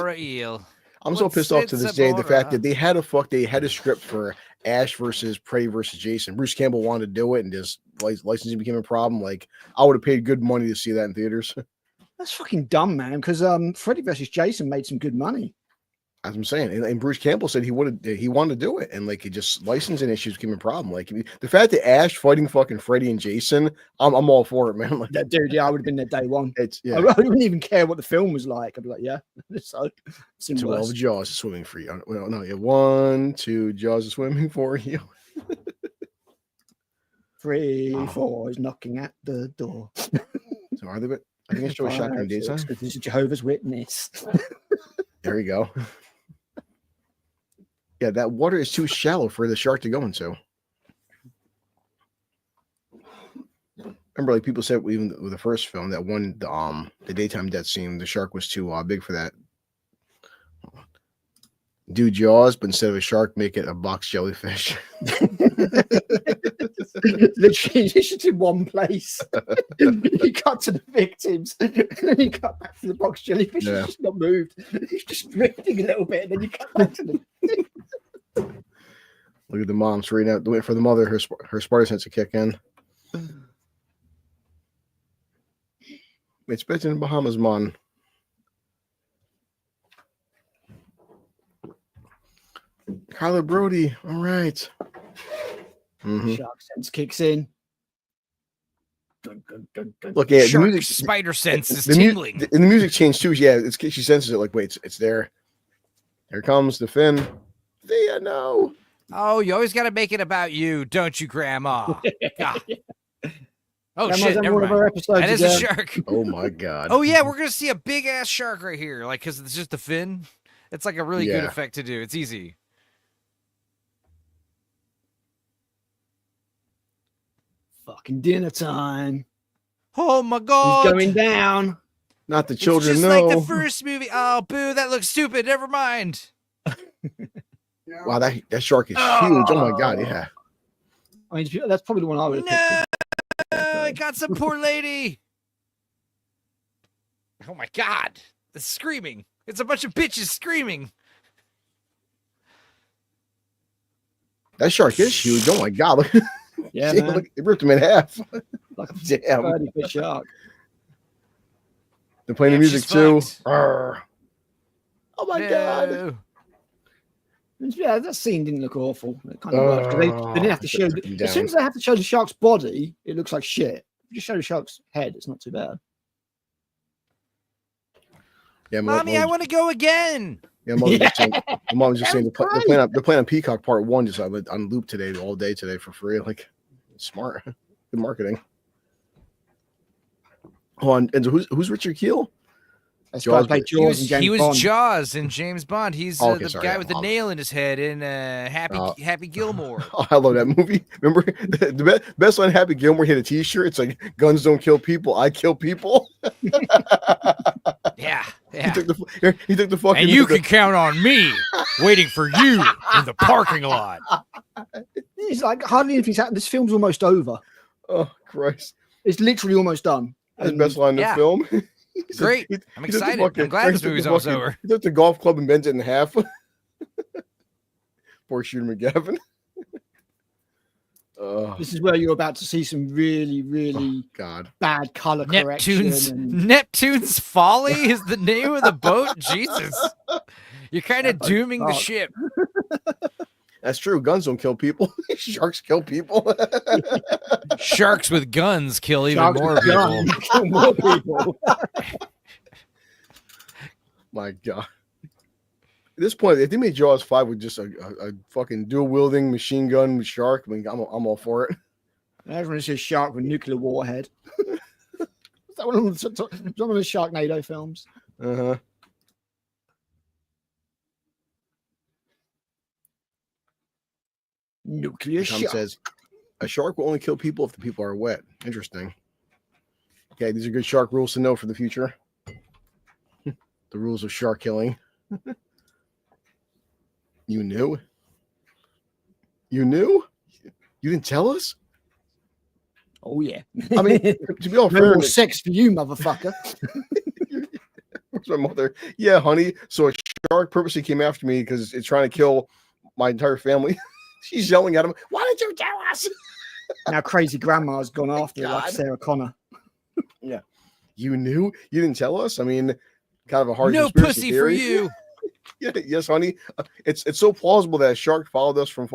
I'm so pissed off to this day. The fact that they had a script for Ash versus Freddy versus Jason. Bruce Campbell wanted to do it, and just licensing became a problem. Like, I would have paid good money to see that in theaters. That's fucking dumb, man. Because Freddy versus Jason made some good money. As I'm saying, and Bruce Campbell said he wanted to do it, and like, it just licensing issues became a problem. Like, the fact that Ash fighting fucking Freddy and Jason, I'm all for it, man. Like, that dude, yeah, I would have been there day one. Yeah. I wouldn't even care what the film was like. I'd be like, yeah, so 12 Jaws is swimming for you. Well, no, yeah, 1, 2 Jaws is swimming for you. 3, 4 is knocking at the door. So are they? I think it's Joey Shotgun Days. This is Jehovah's Witness. There you go. Yeah, that water is too shallow for the shark to go into. Remember, like, people said even with the first film, that one, the daytime death scene, the shark was too big for that. Do Jaws, but instead of a shark, make it a box jellyfish. Literally, just in one place. You cut to the victims, and then you cut back to the box jellyfish. Yeah. It's just not moved. It's just drifting a little bit, and then you cut back to them. Look at the mom's reading out, waiting for the mother, her Sparta sense to kick in. It's better in the Bahamas, man. Kyler Brody, all right. Mm-hmm. Shark sense kicks in. Look, yeah, Shark the music, spider sense is the tingling. And the music changed too. Yeah, she senses it. Like, wait, it's there. Here comes the fin. Thea, no. Oh, you always got to make it about you, don't you, Grandma? God. Oh, Grandma's shit, on never one of our mind. episodes That is a again. shark. Oh, my God. Oh, yeah, we're going to see a big-ass shark right here, like, because it's just the fin. It's like a really good effect to do. It's easy. Fucking dinner time. Oh, my God. He's going down. Not the children, it's just no. like the first movie. Oh, boo, that looks stupid. Never mind. Wow, that shark is huge. Oh, my God, yeah. I mean, that's probably the one I would have picked. No, I got some poor lady. Oh, my God. The screaming. It's a bunch of bitches screaming. That shark is huge. Oh, my God. Look. Yeah, See, man. look, it ripped him in half. Like a Damn. 30-foot shark. They're playing the Damn, music she's too. fucked. Arr. Oh my God. No. Yeah, that scene didn't look awful. It kind of worked. They didn't have to show. Down. As soon as they have to show the shark's body, it looks like shit. If you just show the shark's head, it's not too bad. Yeah, Mommy, I want to go again. Yeah, mom was just saying they're playing on Peacock Part 1 just on loop today, all day today for free. Like, smart, good marketing. Hold on, and who's Richard Keel? That's Jaws, why I played Jaws and James He was Bond. Jaws in James Bond. He's Okay, the sorry, guy yeah, with the nail in his head in Happy Gilmore. Oh, I love that movie. Remember the best one, Happy Gilmore, he had a T-shirt. It's like, guns don't kill people, I kill people. Yeah. He took the fucking. And you can count on me waiting for you in the parking lot. It's like hardly anything's happened. This film's almost over. Oh Christ! It's literally almost done. That's the best line in the yeah. film. He said- Great. I'm he took the excited. fucking- I'm glad this took the movie's almost fucking- over. He took the golf club and bends it in half. Poor Shooter McGavin. This is where you're about to see some really, really God. bad color correction. Neptune's Folly is the name of the boat. Jesus, you're kind of dooming the fuck. ship. That's true. Guns don't kill people. Sharks kill people. Sharks with guns kill even Sharks more with people. guns kill more people. My God. At this point, if they made Jaws 5 with just a fucking dual wielding machine gun shark, I mean, I'm all for it. Everyone says shark with nuclear warhead. Is that one of the Sharknado films? Uh-huh. Nuclear Tom shark. says, a shark will only kill people if the people are wet. Interesting. Okay, these are good shark rules to know for the future. The rules of shark killing. You knew? You knew? You didn't tell us? Oh yeah. I mean, to be all no fair, more sex for you, motherfucker. where's my mother? Yeah, honey. So a shark purposely came after me because it's trying to kill my entire family. She's yelling at him. Why did you tell us? Now crazy grandma's gone after it like God. Sarah Connor. Yeah. You knew? You didn't tell us? I mean, kind of a hard No conspiracy pussy theory. for you. Yeah, yes, honey. It's so plausible that a shark followed us from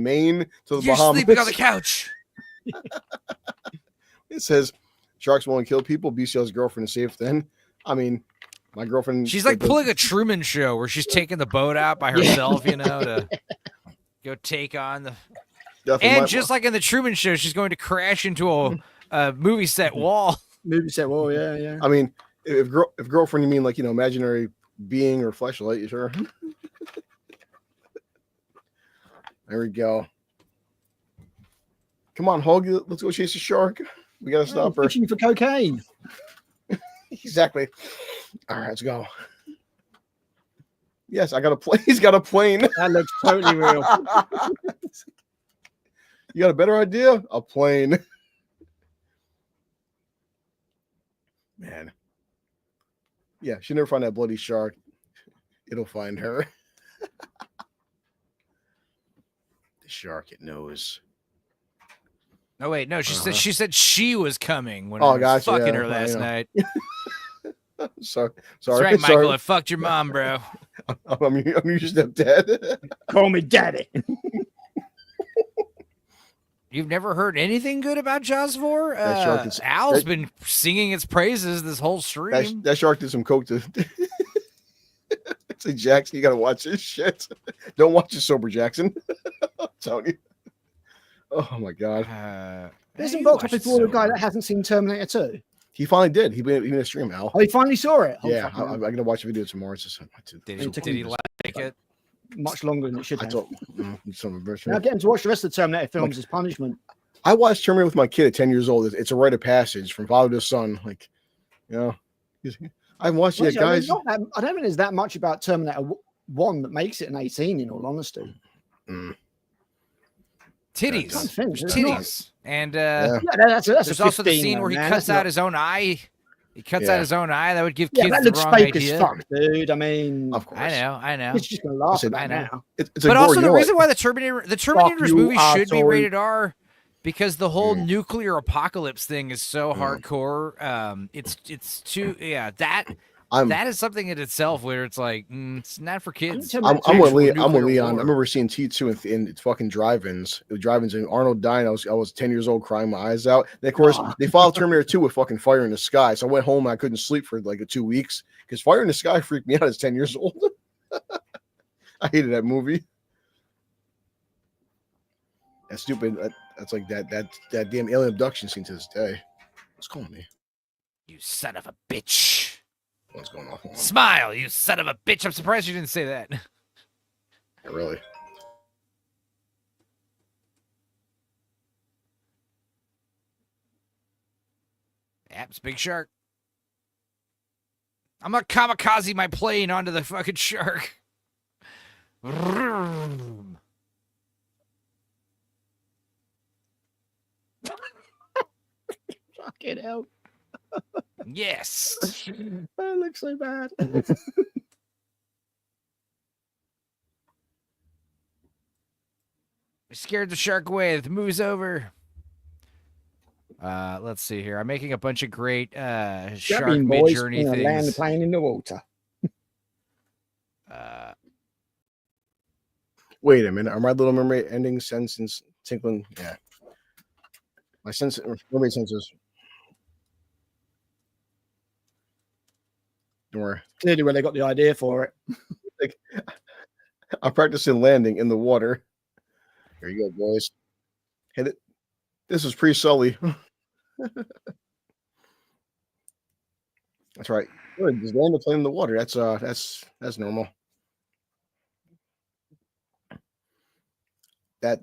Maine to the You're Bahamas. sleeping on the couch. It says sharks won't kill people. BCL's girlfriend is safe then. I mean, my girlfriend. She's like pulling a Truman Show where she's taking the boat out by herself, you know, to go take on the. Definitely And just like in the Truman Show, she's going to crash into a movie set wall. Movie set. Well, yeah, yeah. I mean, if girlfriend you mean like imaginary being or fleshlight, you sure? There we go. Come on, Hog. Let's go chase a shark. We gotta stop her. Fishing for cocaine. Exactly. All right, let's go. Yes, I got a plane. He's got a plane. That looks totally real. You got a better idea? A plane. Man. Yeah, she'll never find that bloody shark. It'll find her. The shark, it knows. No, wait, no. She said she was coming when Oh, I was gotcha, fucking yeah, her last I know. night. Sorry. That's right, Michael. I fucked your mom, bro. I'm your stepdad. Call me daddy. You've never heard anything good about Jaws 4? That shark is- Al's that- been singing its praises this whole stream. That shark did some coke to. Say, Jackson, you gotta watch this shit. Don't watch it sober, Jackson. I'm telling you. Oh my god. Isn't you Box watch Office it for the guy sober. that hasn't seen Terminator 2? He finally did. He made a stream, Al. Oh, he finally saw it. Oh, Yeah, fucking I'm hell. gonna watch the video tomorrow. It's just Did It took he me like it? much longer than it should I have. told some of Now getting to watch the rest of the Terminator films is punishment. I watched Terminator with my kid at 10 years old. It's a rite of passage from father to son. Like, I watched it, Well, guys. I don't think there's that much about Terminator 1 that makes it an 18, in all honesty. Titties. Can't think, There's there's not. titties. And Yeah, that's there's a also the 15, scene where he man. cuts That's out not- his own eye. He cuts Yeah. out his own eye. That would give Yeah, kids that the looks wrong fake idea. as fuck, dude. I mean, Of course. I know. it's just gonna laugh Listen, about I know. now. It's a But gore, also you the know reason it. why the Terminators you, movie should be asshole. rated R because the whole nuclear apocalypse thing is so hardcore. It's too that is something in itself where it's like it's not for kids. I'm I'm with Actual Leon. I'm with nuclear Leon. I war. remember seeing T2 in fucking drive-ins. Drive-ins and Arnold dying. I was 10 years old, crying my eyes out. And of course, they followed Terminator 2 with fucking Fire in the Sky. So I went home and I couldn't sleep for like 2 weeks because Fire in the Sky freaked me out as 10 years old. I hated that movie. That's stupid. That's like that damn alien abduction scene to this day. What's calling me? You son of a bitch. What's going on? Hold on. Smile, you son of a bitch. I'm surprised you didn't say that. Yeah, really. Yep, it's Big Shark. I'm gonna kamikaze my plane onto the fucking shark. Vroom. Fucking hell. Yes. That looks so bad. We scared the shark away. The movie's over. Let's see here. I'm making a bunch of great shark Jamming, boys. mid-journey Gonna land the things. plane in the water. Wait a minute. Are my little mermaid ending sentence tinkling? Yeah. My sense mermaid senses. Don't worry. Clearly where they got the idea for it. Like, I'm practicing landing in the water. Here you go, boys. Hit it. This is pre-Sully. That's right. Good. Just land the plane in the water. That's normal. That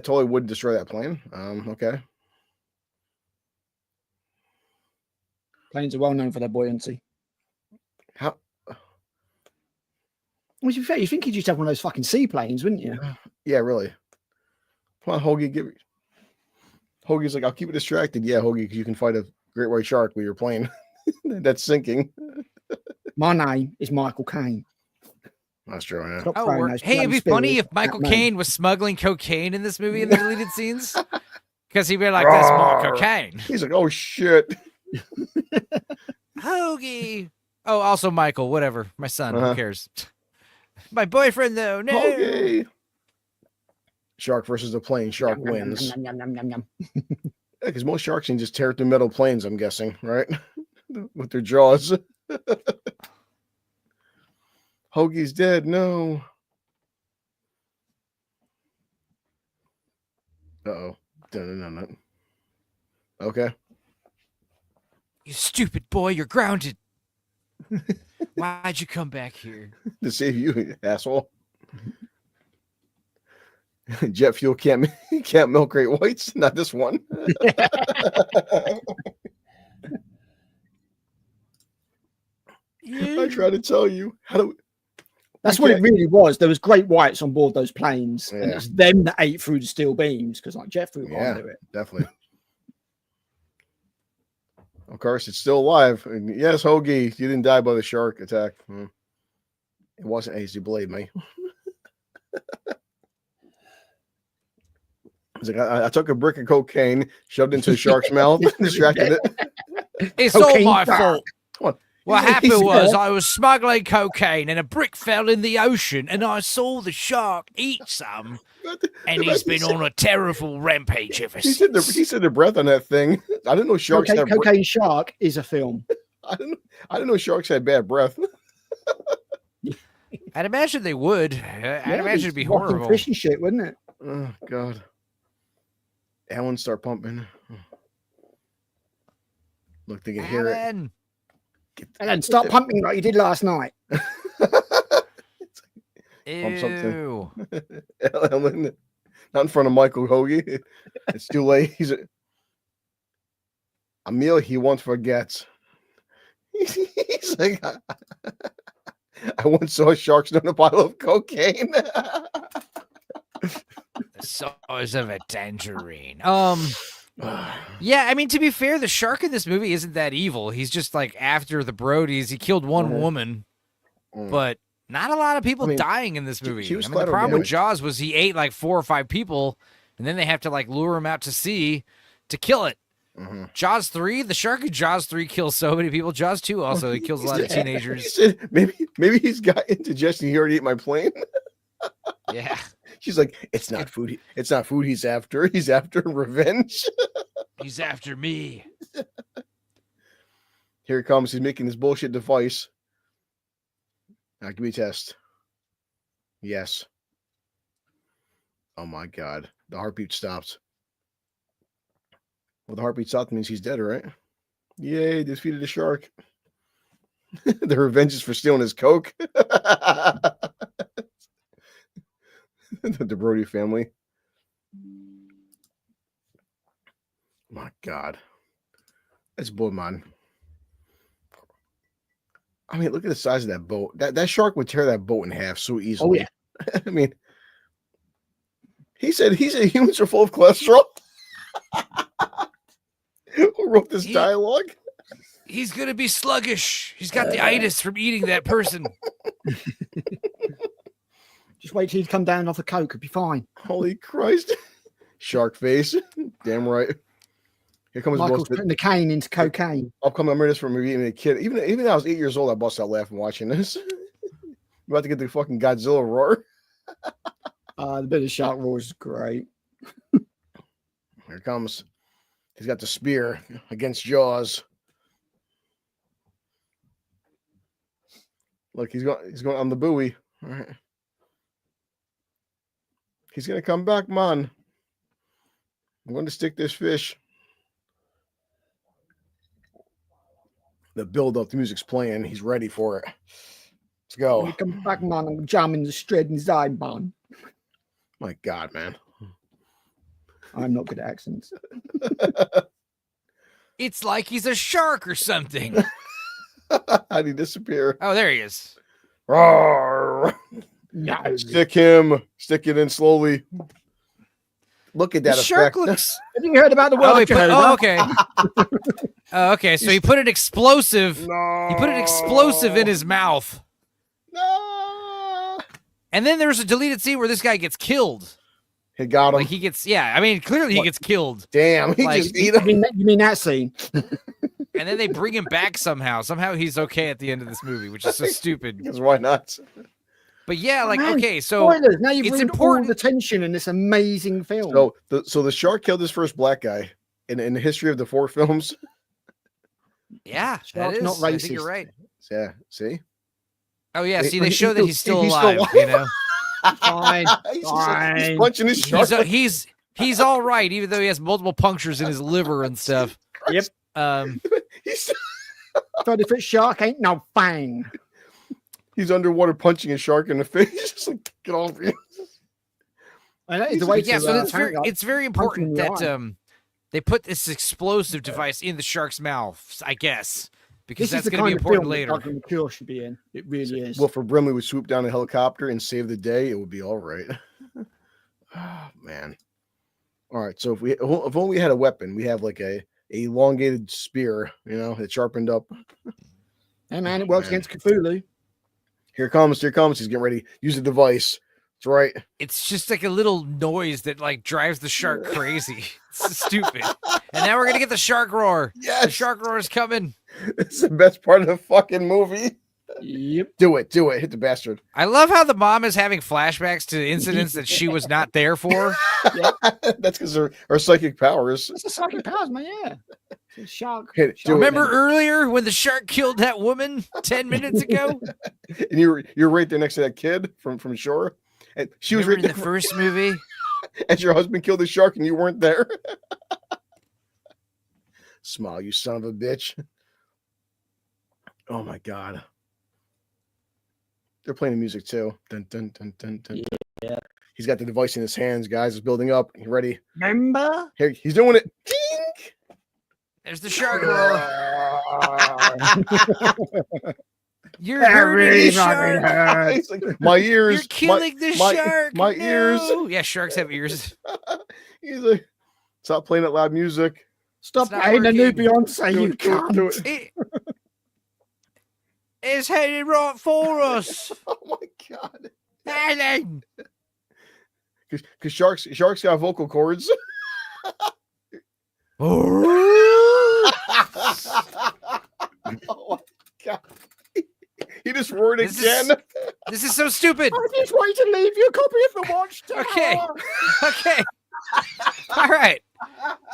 totally would destroy that plane. Okay. Planes are well known for their buoyancy. How Well, to be fair, you think you'd just have one of those fucking seaplanes, wouldn't you? yeah, really. Come on, Hoagie, Hoagie's like, I'll keep it distracted. Yeah, Hoagie, because you can fight a great white shark with your plane that's sinking. My name is Michael Caine. That's true, yeah. Stop Oh, throwing those hey, it'd be bloody funny spears if Michael at me. Caine was smuggling cocaine in this movie in the deleted scenes. Because he'd be like, that's more Rawr. cocaine. He's like, oh shit. Hoagie. Oh, also Michael, whatever. My son, Uh-huh. who cares? My boyfriend, though. No. Okay. Shark versus the plane. Shark Yum, yum, wins. yum, yum, yum, yum, yum. Because most sharks can just tear through metal planes, I'm guessing, right? With their jaws. Hoagie's dead. No. Uh-oh. No. Okay. You stupid boy, you're grounded. Why'd you come back here? To save you, asshole. Jet fuel can't milk great whites. Not this one. I try to tell you. How do That's what it really was. There was great whites on board those planes, and Yeah. it's them that ate through the steel beams because like jet fuel Yeah. can't do it. definitely. Of course, it's still alive. And yes, Hoagie, you didn't die by the shark attack. It wasn't easy, believe me. He's like, I took a brick of cocaine, shoved it into the shark's mouth, distracted it. It's Cocaine all my shark. fault. Come on. What He's- happened he's- was I was smuggling cocaine and a brick fell in the ocean and I saw the shark eat some and he's been on a terrible rampage ever He since. said the breath on that thing. I didn't know sharks had Cocaine Shark is a film. I didn't know sharks had bad breath. I'd imagine they would. I'd imagine it'd be Rocking horrible. Fish and shit, wouldn't it? Oh God. Alan, start pumping. Look, they can hear it. Alan. And then start pumping like you did last night. Pump something. Ew. Alan, not in front of Michael Hoagie. It's too late. He's a meal he once forgets. He's like, I once saw sharks on a bottle of cocaine. The size of a tangerine. Yeah, I mean, to be fair, the shark in this movie isn't that evil. He's just like after the Brodies. He killed one Mhm. woman, Mm. but not a lot of people I mean, dying in this she movie. was I mean, the collateral problem with damage. Jaws was he ate like 4 or 5 people, and then they have to like lure him out to sea to kill it. Mhm. Jaws 3, the shark in Jaws 3 kills so many people. Jaws 2 also, he kills a lot of He teenagers. said, maybe he's got indigestion. He already ate my plane. Yeah, She's like, it's not food. It's not food he's after. He's after revenge. he's after me. Here he comes. He's making this bullshit device. Now, give me a test. Yes. Oh my God. The heartbeat stopped. Well, the heartbeat stopped means he's dead, right? Yay, defeated the shark. The revenge is for stealing his Coke. The Brody family. My God. That's bull, man. I mean, look at the size of that boat. That shark would tear that boat in half so easily. yeah. I mean, he said humans are full of cholesterol. Who wrote this dialogue? He's gonna be sluggish. He's got the itis from eating that person. Just wait till you come down off the coke. It'll be fine. Holy Christ. Shark face. Damn right. Here comes Michael's most putting the cane into cocaine. upcoming. I remember this from me being a kid. Even when I was 8 years old, I bust out laughing watching this. I'm about to get the fucking Godzilla roar. The bit of shark roar is great. Here it comes. He's got the spear against Jaws. Look, he's going on the buoy. All right. He's gonna come back, man. I'm going to stick this fish. The build up, the music's playing. He's ready for it. Let's go. When he comes back, man, I'm jamming the straight in his eye, man. My God, man. I'm not good at accents. It's like he's a shark or something. How'd he disappear? Oh, there he is. Roar. No. Stick it in slowly. Look at The that shark effect. looks. Have you heard about the Oh, world? okay. Okay, so he put an explosive. No. He put an explosive in his mouth. No. And then there's a deleted scene where this guy gets killed. He got him. Like he gets, yeah. I mean, clearly he gets killed. Damn. He like- just ate You him. mean that scene? And then they bring him back somehow. Somehow he's okay at the end of this movie, which is so stupid. Because why not? But yeah, like, Man, okay, so Spoilers. Now you've it's ruined important- all the tension in this amazing film. So the shark killed his first black guy in the history of the 4 films. yeah, that Shark's is. not I think you're racist. right. Yeah. See. Oh yeah, He- see, they he- show that he's he's still still alive. alive. You know, Fine. He's Fine. punching his shark. he's all right, even though he has multiple punctures in his liver and stuff. Yep. He's 30-foot shark ain't no fang. he's underwater punching a shark in the face. Just like, get off here. And that is He's the way like, to, Yeah, so that's hang up. it's very punch him in important the that eye. they put this explosive device in the shark's mouth, I guess, because This is that's the going to be kind of important film later. that Doug McClure should be in. It really is. Well, for Brimley would swoop down a helicopter and save the day, it would be all right. Oh, man. All right. So if only we had a weapon, we have like a elongated spear, that's sharpened up. Hey man, it works Man. against Cthulhu. Here comes. He's getting ready. Use the device. That's right. It's just like a little noise that like drives the shark crazy. It's stupid. And now we're gonna get the shark roar. The Yes. shark roar is coming. It's the best part of the fucking movie. Yep. Do it. Hit the bastard. I love how the mom is having flashbacks to incidents that she was not there for. That's because her psychic powers. That's the psychic powers, man. Yeah. It's a shark. Hit it. Do it. Remember earlier when the shark killed that woman 10 minutes ago? And you're right there next to that kid from shore. And she was Remember right in the there. first movie? And your husband killed the shark and you weren't there. Smile, you son of a bitch. Oh my God. They're playing the music too. Dun, dun, dun, dun, dun. Yeah. He's got the device in his hands, guys. It's building up. You ready? Remember? Here, he's doing it. Ding! There's the shark roar. You're Every hurting the shark. fucking He's like, my ears. You're killing the my- shark. my ears. No. Yeah, sharks have ears. He's like, stop playing that loud music. Stop It's not playing the new working. Beyonce, Do you it, do it, do cunt. it. It's headed right for us. Oh my God. Alan. Because sharks got vocal cords. Oh, Oh my God. He just roared This is- again. this is so stupid. I just want to leave you a copy of the Watchtower. Okay. Okay. All right.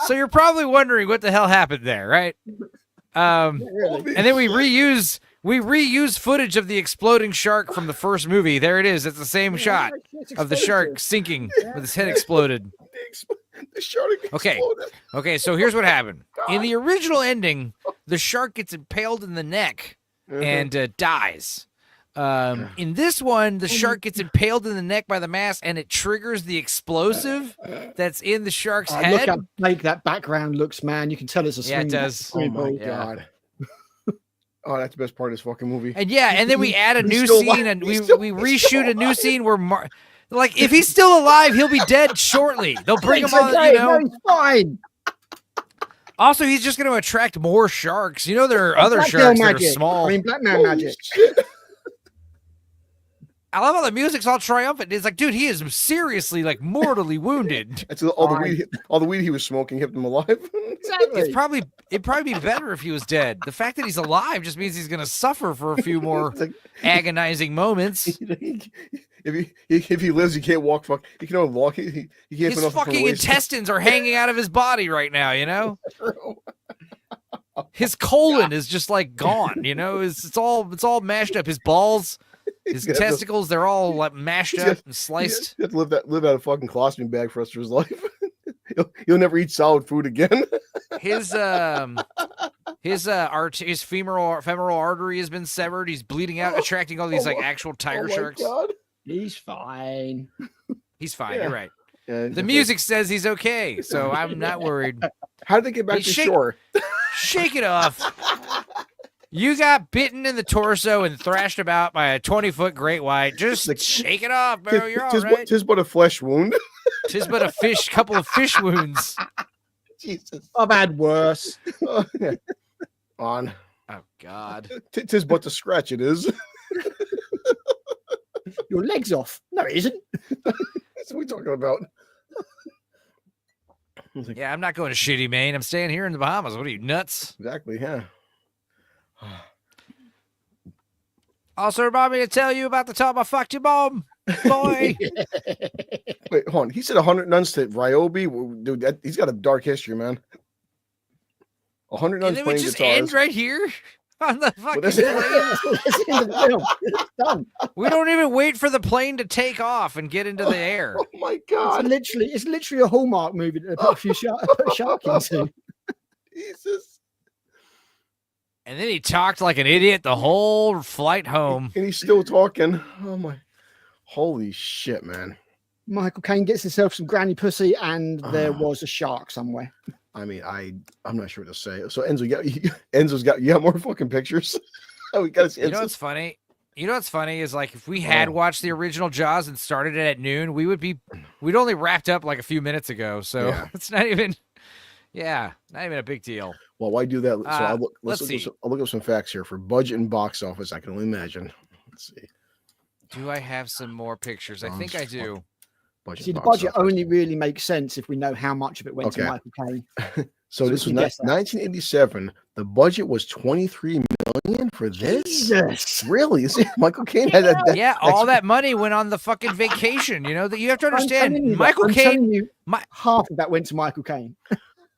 So you're probably wondering what the hell happened there, right? Really? And then we reuse footage of the exploding shark from the first movie. There it is. It's the same shot of the shark sinking with his head exploded. The shark Okay. exploded. Okay, so here's what happened. In the original ending, the shark gets impaled in the neck and dies. In this one, the shark gets impaled in the neck by the mast, and it triggers the explosive that's in the shark's Look head. how fake that background looks, man. You can tell it's a Yeah, it swing does. Oh my ball. Yeah. God. Oh, that's the best part of this fucking movie. And yeah, and then we add a He's new still scene alive. and we He's still- reshoot a new scene where like if he's still alive, he'll be dead shortly. They'll bring him It's on, okay, you know. no, he's fine. Also, he's just going to attract more sharks. You know, there are other Black sharks Girl that are magic. small. I mean, Black Man Holy magic. shit. I love how the music's all triumphant. It's like, dude, he is seriously like mortally wounded. That's all the weed he was smoking kept him alive. Exactly. It'd probably be better if he was dead. The fact that he's alive just means he's going to suffer for a few more It's like, agonizing moments. if he lives, he can't walk. Fuck, he can only walk. He can't. His put nothing from the fucking waist. intestines are hanging out of his body right now, you know? His colon is just like gone, you know? It's all mashed up. His balls, his He's gonna have to- testicles, they're all like mashed He's up gonna- and sliced. He has to live out a fucking colostomy bag for the rest of his life. He'll never eat solid food again. His femoral artery has been severed. He's bleeding out, attracting all these like actual tiger Oh my sharks. God. He's fine. He's fine. Yeah. You're right. Yeah, The music says he's okay, so I'm not worried. How did they get back Hey, to shake- shore? Shake it off. You got bitten in the torso and thrashed about by a 20-foot great white. Just Like- shake it off, bro. You're all Tis right. tis but a flesh wound. Tis but a couple of fish wounds. Jesus. I've had worse. On. Oh God. Tis but a scratch. It is. Your leg's off. No, it isn't. That's what we talking about. Yeah, I'm not going to shitty Maine. I'm staying here in the Bahamas. What are you, nuts? Exactly. Yeah. Also, remind me to tell you about the time I fucked your mom, boy. Wait, hold on. He said 100 nuns to Ryobi. Dude, he's got a dark history, man. 100 And nuns then we playing just guitars. end right here on the fucking that's- plane. It's in the film. It's done. We don't even wait for the plane to take off and get into the air. Oh my God. It's literally a Hallmark movie that they put a few put a shark into. Jesus. And then he talked like an idiot the whole flight home. And he's still talking. Oh my. Holy shit, man. Michael Caine gets himself some granny pussy, and there was a shark somewhere. I mean, I'm not sure what to say. So Enzo's got you got more fucking pictures. We gotta see You know Enzo. what's funny? You know what's funny is like if we had watched the original Jaws and started it at noon, we'd only wrapped up like a few minutes ago. So Yeah. it's not even a big deal. Well, why do that? So I'll look, let's I'll look up some facts here for budget and box office. I can only imagine. Let's see. Do I have some more pictures? I think I do. Budget See, and the box budget office. only really makes sense if we know how much of it went to Okay. Michael Caine. So so this we was can guess that. 1987. The budget was 23 million for this. Jesus. Really? See, Michael Caine had that. Yeah, all that money went on the fucking vacation. You know that you have to I'm telling understand. you, Michael I'm Caine. telling you, Mi- half of that went to Michael Caine.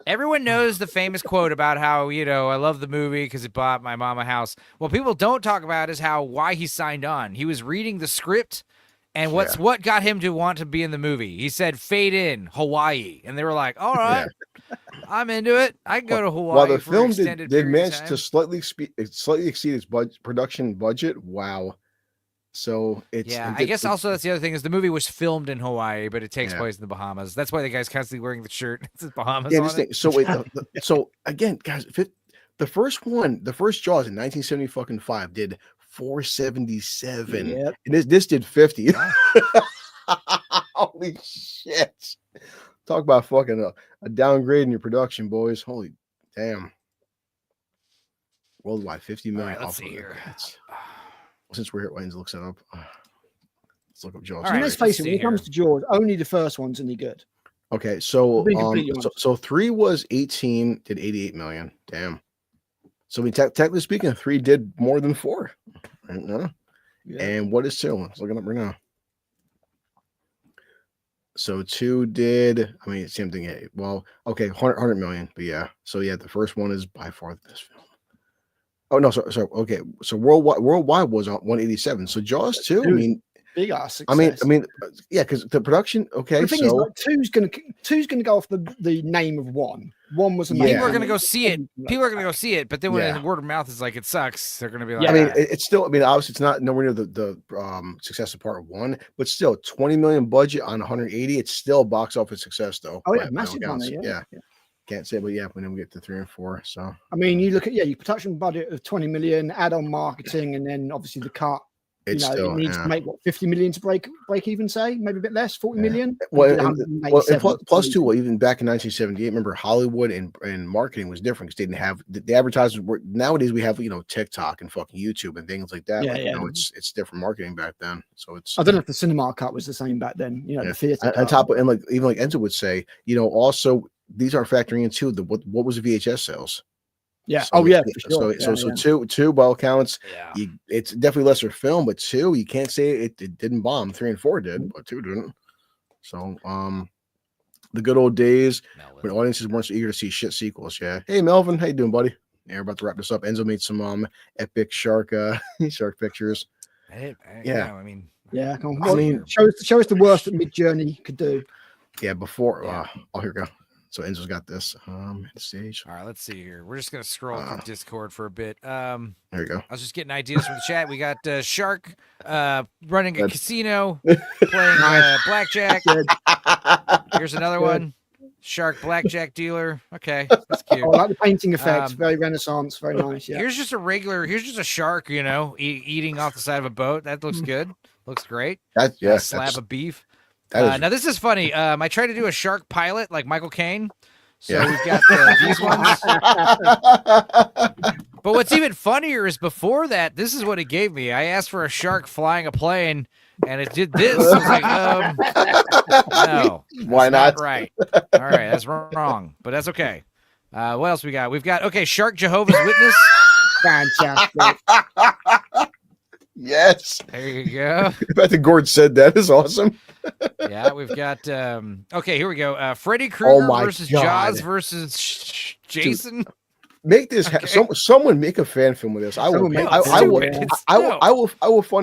Everyone knows the famous quote about how, I love the movie because it bought my mom a house. What people don't talk about is why he signed on. He was reading the script, and what got him to want to be in the movie. He said, "Fade in Hawaii," and they were like, "All right, I'm into it. I can go to Hawaii." While the for film an extended did period of manage time." to slightly exceed its production budget. Wow. So it's Yeah, it I did- guess it- also that's the other thing is the movie was filmed in Hawaii, but it takes Yeah. place in the Bahamas. That's why the guy's constantly wearing the shirt. It says Bahamas Yeah, on just it. think, so wait, so again, guys, the first Jaws in 1975 did 477, Yep. and this did 50. Holy shit! Talk about fucking a downgrade in your production, boys. Holy damn! Worldwide 50 million. right, let's off see of it. here. Since we're here, Wayne's looks it up. Let's look up Jaws. All right, let's let's face it, see when it comes here. to Jaws, only the first one's any good. Okay, so Be completely honest. so 3 was 18, did 88 million. Damn. So we technically speaking, 3 did more than 4. No. Yeah. And what is 2? Let's look it up right now. So 2 did, I mean, same thing. Well, okay, 100 million, but yeah. So yeah, the first one is by far the best film. Oh no, so okay. So worldwide was 187. So Jaws 2, I Dude, mean, Big ass success. yeah, because the production, okay. The thing is, like, two's gonna go off the name of one. One was amazing. People are gonna go see it. People are gonna go see it, but then when Yeah. the word of mouth is like it sucks, they're gonna be like, Yeah. I mean, it's still. I mean, obviously, it's not nowhere near the success of part 1, but still, 20 million budget on 180. It's still a box office success, though. Oh, yeah, by all massive accounts. money, yeah. Can't say, but yeah, when we get to 3 and 4. So I mean, you look at your production budget of 20 million, add on marketing, and then obviously the cut. it's it still needs to make what 50 million to break even, say maybe a bit less, 40 million. Well, You did and 187. plus too, well, even back in 1978, remember Hollywood and marketing was different because they didn't have the advertisers were nowadays we have TikTok and fucking YouTube and things like that. Yeah, like, yeah. It's different marketing back then. So it's I don't know if the cinema cut was the same back then. The theater. on top of, and like even like Enzo would say, also these are factoring into the what was the VHS sales. Yeah. So, Oh yeah. For sure. So two by all counts. Yeah. It's definitely lesser film, but 2 you can't say it didn't bomb. 3 and 4 did, but 2 didn't. So the good old days when audiences weren't so eager to see shit sequels. Yeah. Hey Melvin, how you doing, buddy? Yeah, we're about to wrap this up. Enzo made some epic shark pictures. Yeah. Come on. I mean, show us the worst that Midjourney could do. Yeah. Before. Oh, here we go. So Enzo's got this stage. All right, let's see here. We're just gonna scroll through Discord for a bit. There you go. I was just getting ideas from the chat. We got Shark running a casino, playing blackjack. Here's another one. Shark blackjack dealer. Okay, that's cute. I like the painting effects. Very Renaissance. Very nice. Yeah. Here's just a shark, eating off the side of a boat. That looks good. Looks great. A slab of beef. Now this is funny. I tried to do a shark pilot like Michael Caine. So we've got these ones. But what's even funnier is before that, this is what it gave me. I asked for a shark flying a plane, and it did this. I was like, no. Why not? Right. All right, that's wrong, but that's okay. What else we got? We've got Shark Jehovah's Witness. Fantastic. Yes. There you go. I think Gord said that is awesome. Yeah, we've got here we go. Freddy Krueger versus God. Jaws versus Jason. Dude, make this someone make a fan film of this. I will fund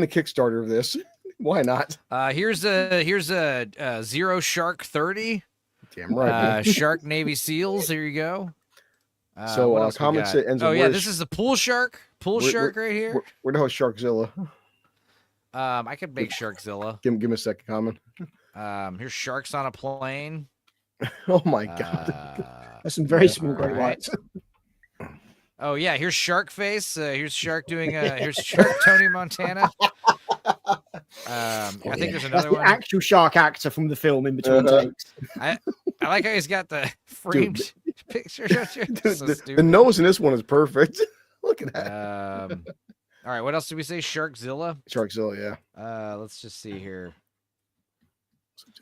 a Kickstarter of this. Why not? Here's a Zero Shark 30. Damn right. Shark Navy SEALs. There you go. So comments say Enzo. Oh yeah, this is the pool shark. Shark right here. Where the hell is Sharkzilla? I could make Sharkzilla. Give me a second comment. Here's sharks on a plane. Oh my god. That's some very small great whites. Oh yeah, here's Shark Face. Here's Shark doing here's Shark Tony Montana. I think there's another one. Actual shark actor from the film in between takes. I like how he's got the framed picture. Dude, the nose in this one is perfect. Look at that. All right, what else did we say? Sharkzilla? Sharkzilla, yeah. Let's just see here.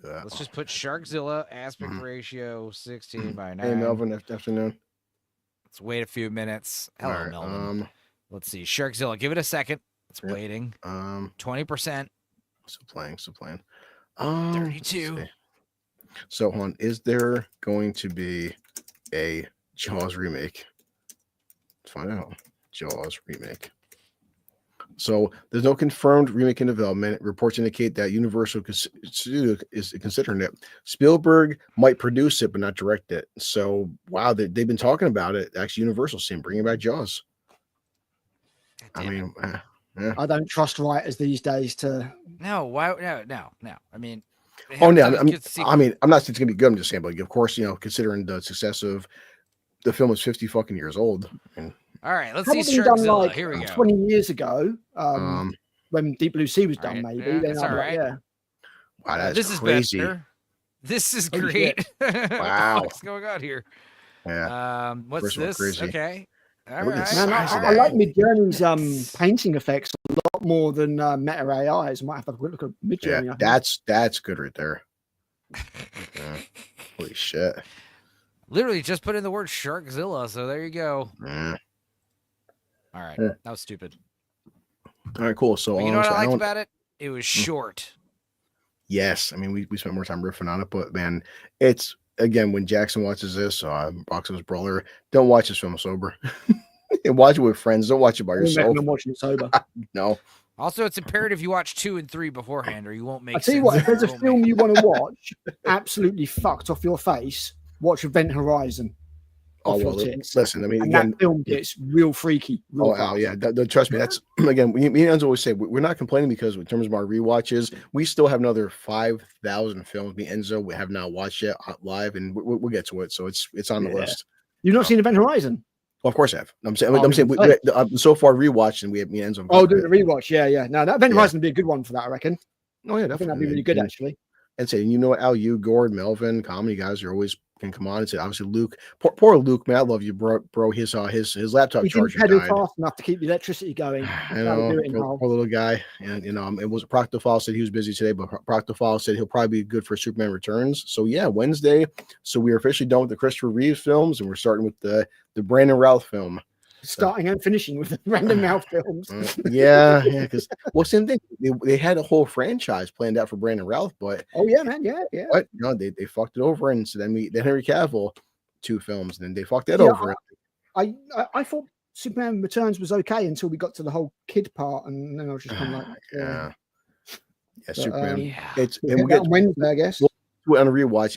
Let's just put Sharkzilla aspect ratio 16 by 9. Hey Melvin, afternoon. Let's wait a few minutes. Hello, right, Melvin. Let's see. Sharkzilla. Give it a second. It's waiting. 20%. Still playing. 32. So, hon, is there going to be a Jaws remake? Let's find out. Jaws remake. So there's no confirmed remake in development. Reports indicate that Universal is considering it. Spielberg might produce it, but not direct it. So wow, they've been talking about it. Actually, Universal saying bringing back Jaws. I mean, yeah. I don't trust writers these days to. No, why? No. I mean, I'm not saying it's gonna be good. I'm just saying, but of course, considering the success of the film is 50 fucking years old. All right, let's see Sharkzilla. Here we go. 20 years ago, when Deep Blue Sea was done, maybe. Yeah, that's all right. Yeah. Wow, that's this crazy. Is better. This is great. Wow. What's going on here? Yeah. What's this? Crazy. Okay. All Look at right. the size of I like that. Midjourney's painting effects a lot more than Meta AI's. I might have to look at Midjourney. Yeah, that's good right there. Yeah. Holy shit. Literally just put in the word Sharkzilla, so there you go. Yeah. All right. Yeah. That was stupid. All right, cool. So But you know what so I liked don't- about it? It was short. Yes, I mean we spent more time riffing on it, but man, it's again when Jackson watches this, Boxman's brother, don't watch this film sober. Watch it with friends. Don't watch it by yourself. I'm watching it sober. No. Also, it's imperative you watch 2 and 3 beforehand, or you won't make I tell you sense. what, if there's a You won't film make- you want to watch, absolutely fucked off your face, watch Event Horizon. Oh, off well, your tits. listen, I mean, And again, that film gets real freaky. Real oh, fast. yeah, trust me. That's again, me and Enzo always say we're not complaining because in terms of our rewatches, we still have another 5,000 films. Me and Enzo we have not watched yet live, and we'll get to it. So it's on the Yeah. list. You've not seen Event Horizon? Well, of course, I have. I'm saying, Oh, I'm saying I was so far rewatched, and we have me and Enzo. Oh, doing the rewatch. Yeah. No, that Event Yeah. Horizon would be a good one for that, I reckon. Oh yeah, I think that'd definitely. be really good, actually. And say, you know what, Al, you, Gord, Melvin, comedy guys are always can come on and say, obviously, Luke, poor Luke, man, I love you, bro. His laptop He didn't charger pedal died. fast enough to keep the electricity going. I Gotta know, do it in poor, Hull. poor little guy, and it was Proctofile said he was busy today, but Proctofile said he'll probably be good for Superman Returns. So yeah, Wednesday. So we are officially done with the Christopher Reeves films, and we're starting with the Brandon Routh film. Starting and finishing with the random mouth films. Yeah, because same thing. They had a whole franchise planned out for Brandon Routh, but Oh yeah, man. Yeah. what? No, they fucked it over, and so then Henry Cavill 2 films, and then they fucked that Yeah, over. I thought Superman Returns was okay until we got to the whole kid part, and then I was just kind of like, Yeah, But, Superman. Yeah. It's we'll and we'll get get that on Wednesday, I guess. on a rewatch.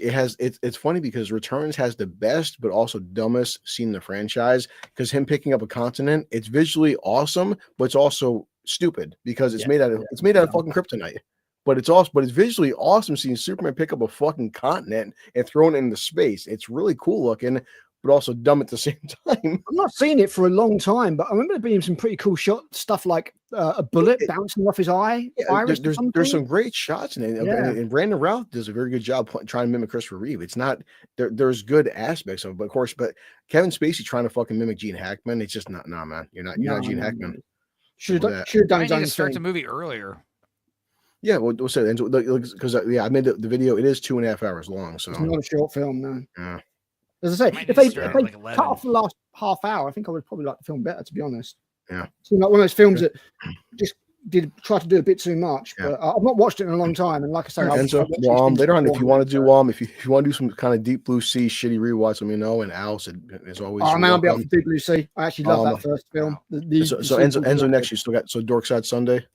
It's funny because Returns has the best but also dumbest scene in the franchise because him picking up a continent, it's visually awesome, but it's also stupid because it's made out of fucking kryptonite. But it's visually awesome seeing Superman pick up a fucking continent and throw it into space. It's really cool looking, but also dumb at the same time. I've not seen it for a long time, but I remember there being some pretty cool stuff like a bullet bouncing off his iris. There's some great shots in it, Yeah. and Brandon Routh does a very good job trying to mimic Christopher Reeve. It's not there's good aspects of it, but of course, but Kevin Spacey trying to fucking mimic Gene Hackman, it's just not, nah, man. You're not Gene Hackman. Should With have that. done I his need own to start the thing. movie earlier. Yeah, we'll say because I made the video. It is 2.5 hours long, so It's not a short film, no. Yeah. As I say, Might if need they, to start if at they like cut 11. off the last half hour, I think I would probably like the film better, to be honest. Yeah. So like one of those films that just try to do a bit too much. Yeah. But I've not watched it in a long time, and like I say, And so later on, if you want to do if you want to do some kind of Deep Blue Sea shitty rewatch, let me know. And Al said is always. Oh man, I'll be up welcome. for Deep Blue Sea. I actually love Um, that first film. So Enzo next, you still got Dork Side Sunday.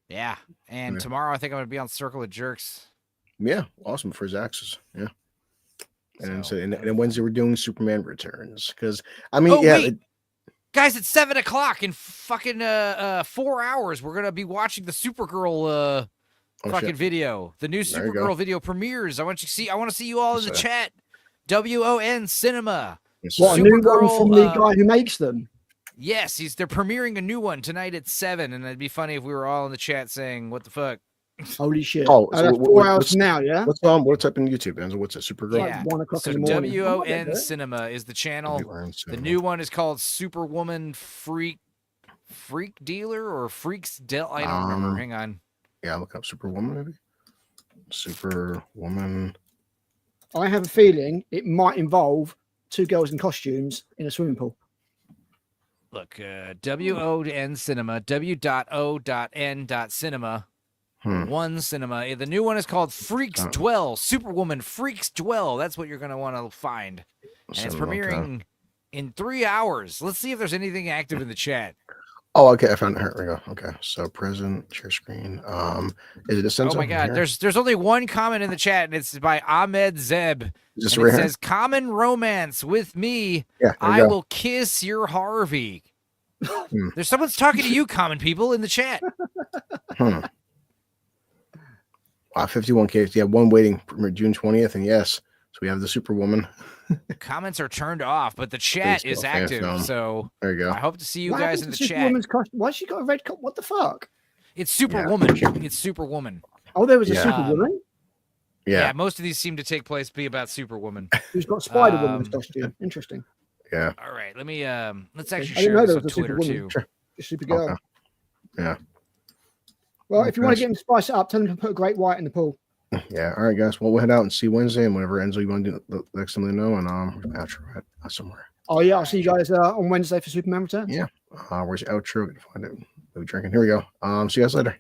Yeah. And Yeah. tomorrow I think I'm gonna be on Circle of Jerks. Yeah, awesome for his axes. Yeah. And So- and then Wednesday we're doing Superman Returns because I mean Oh, yeah wait. Guys, it's 7:00 in fucking 4 hours. We're gonna be watching the Supergirl oh, fucking shit. video. The new There you go. Supergirl video premieres. I want to see you all in the Yes, chat. WON Cinema. Yes, What, a sir. new one Supergirl, from the guy who makes them? Yes, they're premiering a new one tonight at 7, and it'd be funny if we were all in the chat saying, "What the fuck?" Holy shit. Oh, so that's what- 4 hours what's- from now, yeah? What's up in YouTube, Enzo? What's it? Supergirl. Like 1 o'clock So in the morning. I might get WON it. Cinema is the channel. WON The Cinema. new one is called Superwoman Freak Dealer or Freaks Del. I don't remember. Hang on. Yeah, look up Superwoman maybe. Superwoman. I have a feeling it might involve 2 girls in costumes in a swimming pool. Look, WON Cinema, W.O.N.Cinema, One Cinema. The new one is called Freaks Oh. Dwell. Superwoman Freaks Dwell. That's what you're going to want to find. And it's Cinema, okay. premiering in 3 hours. Let's see if there's anything active in the chat. Oh, okay. I found it. Here we go. Okay. So present share screen. Is it a sense? Oh my God. There's only one comment in the chat, and it's by Ahmed Zeb. Is this And right it here? says, "Common romance with me. Yeah. There I you go. will kiss your Harvey." There's someone's talking to you, common people, in the chat. Wow, 51K. Yeah, one waiting for June 20th, and yes, so we have the Superwoman. Comments are turned off, but the chat Please is go, fan active. film. So There you go. I hope to see you What guys happened in the to chat. Superwoman's costume? Why she got a red coat? What the fuck? It's Superwoman. It's Superwoman. Oh, there was a Yeah. Superwoman Yeah. Yeah. Most of these seem to take place be about Superwoman. who's got Spider Woman's Um, costume. Interesting. Yeah. All right, let's actually I didn't share know this there on was a Twitter Superwoman. too. Supergirl. Okay. Yeah. Well, if you want Okay. to get him to spice it up, tell him to put a Great White in the pool. Yeah. All right, guys. Well, we'll head out and see Wednesday, and whatever Enzo you want to do the next time they know, and outro at somewhere. Oh yeah, I'll see you guys on Wednesday for Superman Returns. Yeah. Where's the outro? Gonna find it. Maybe drinking. Here we go. See you guys later.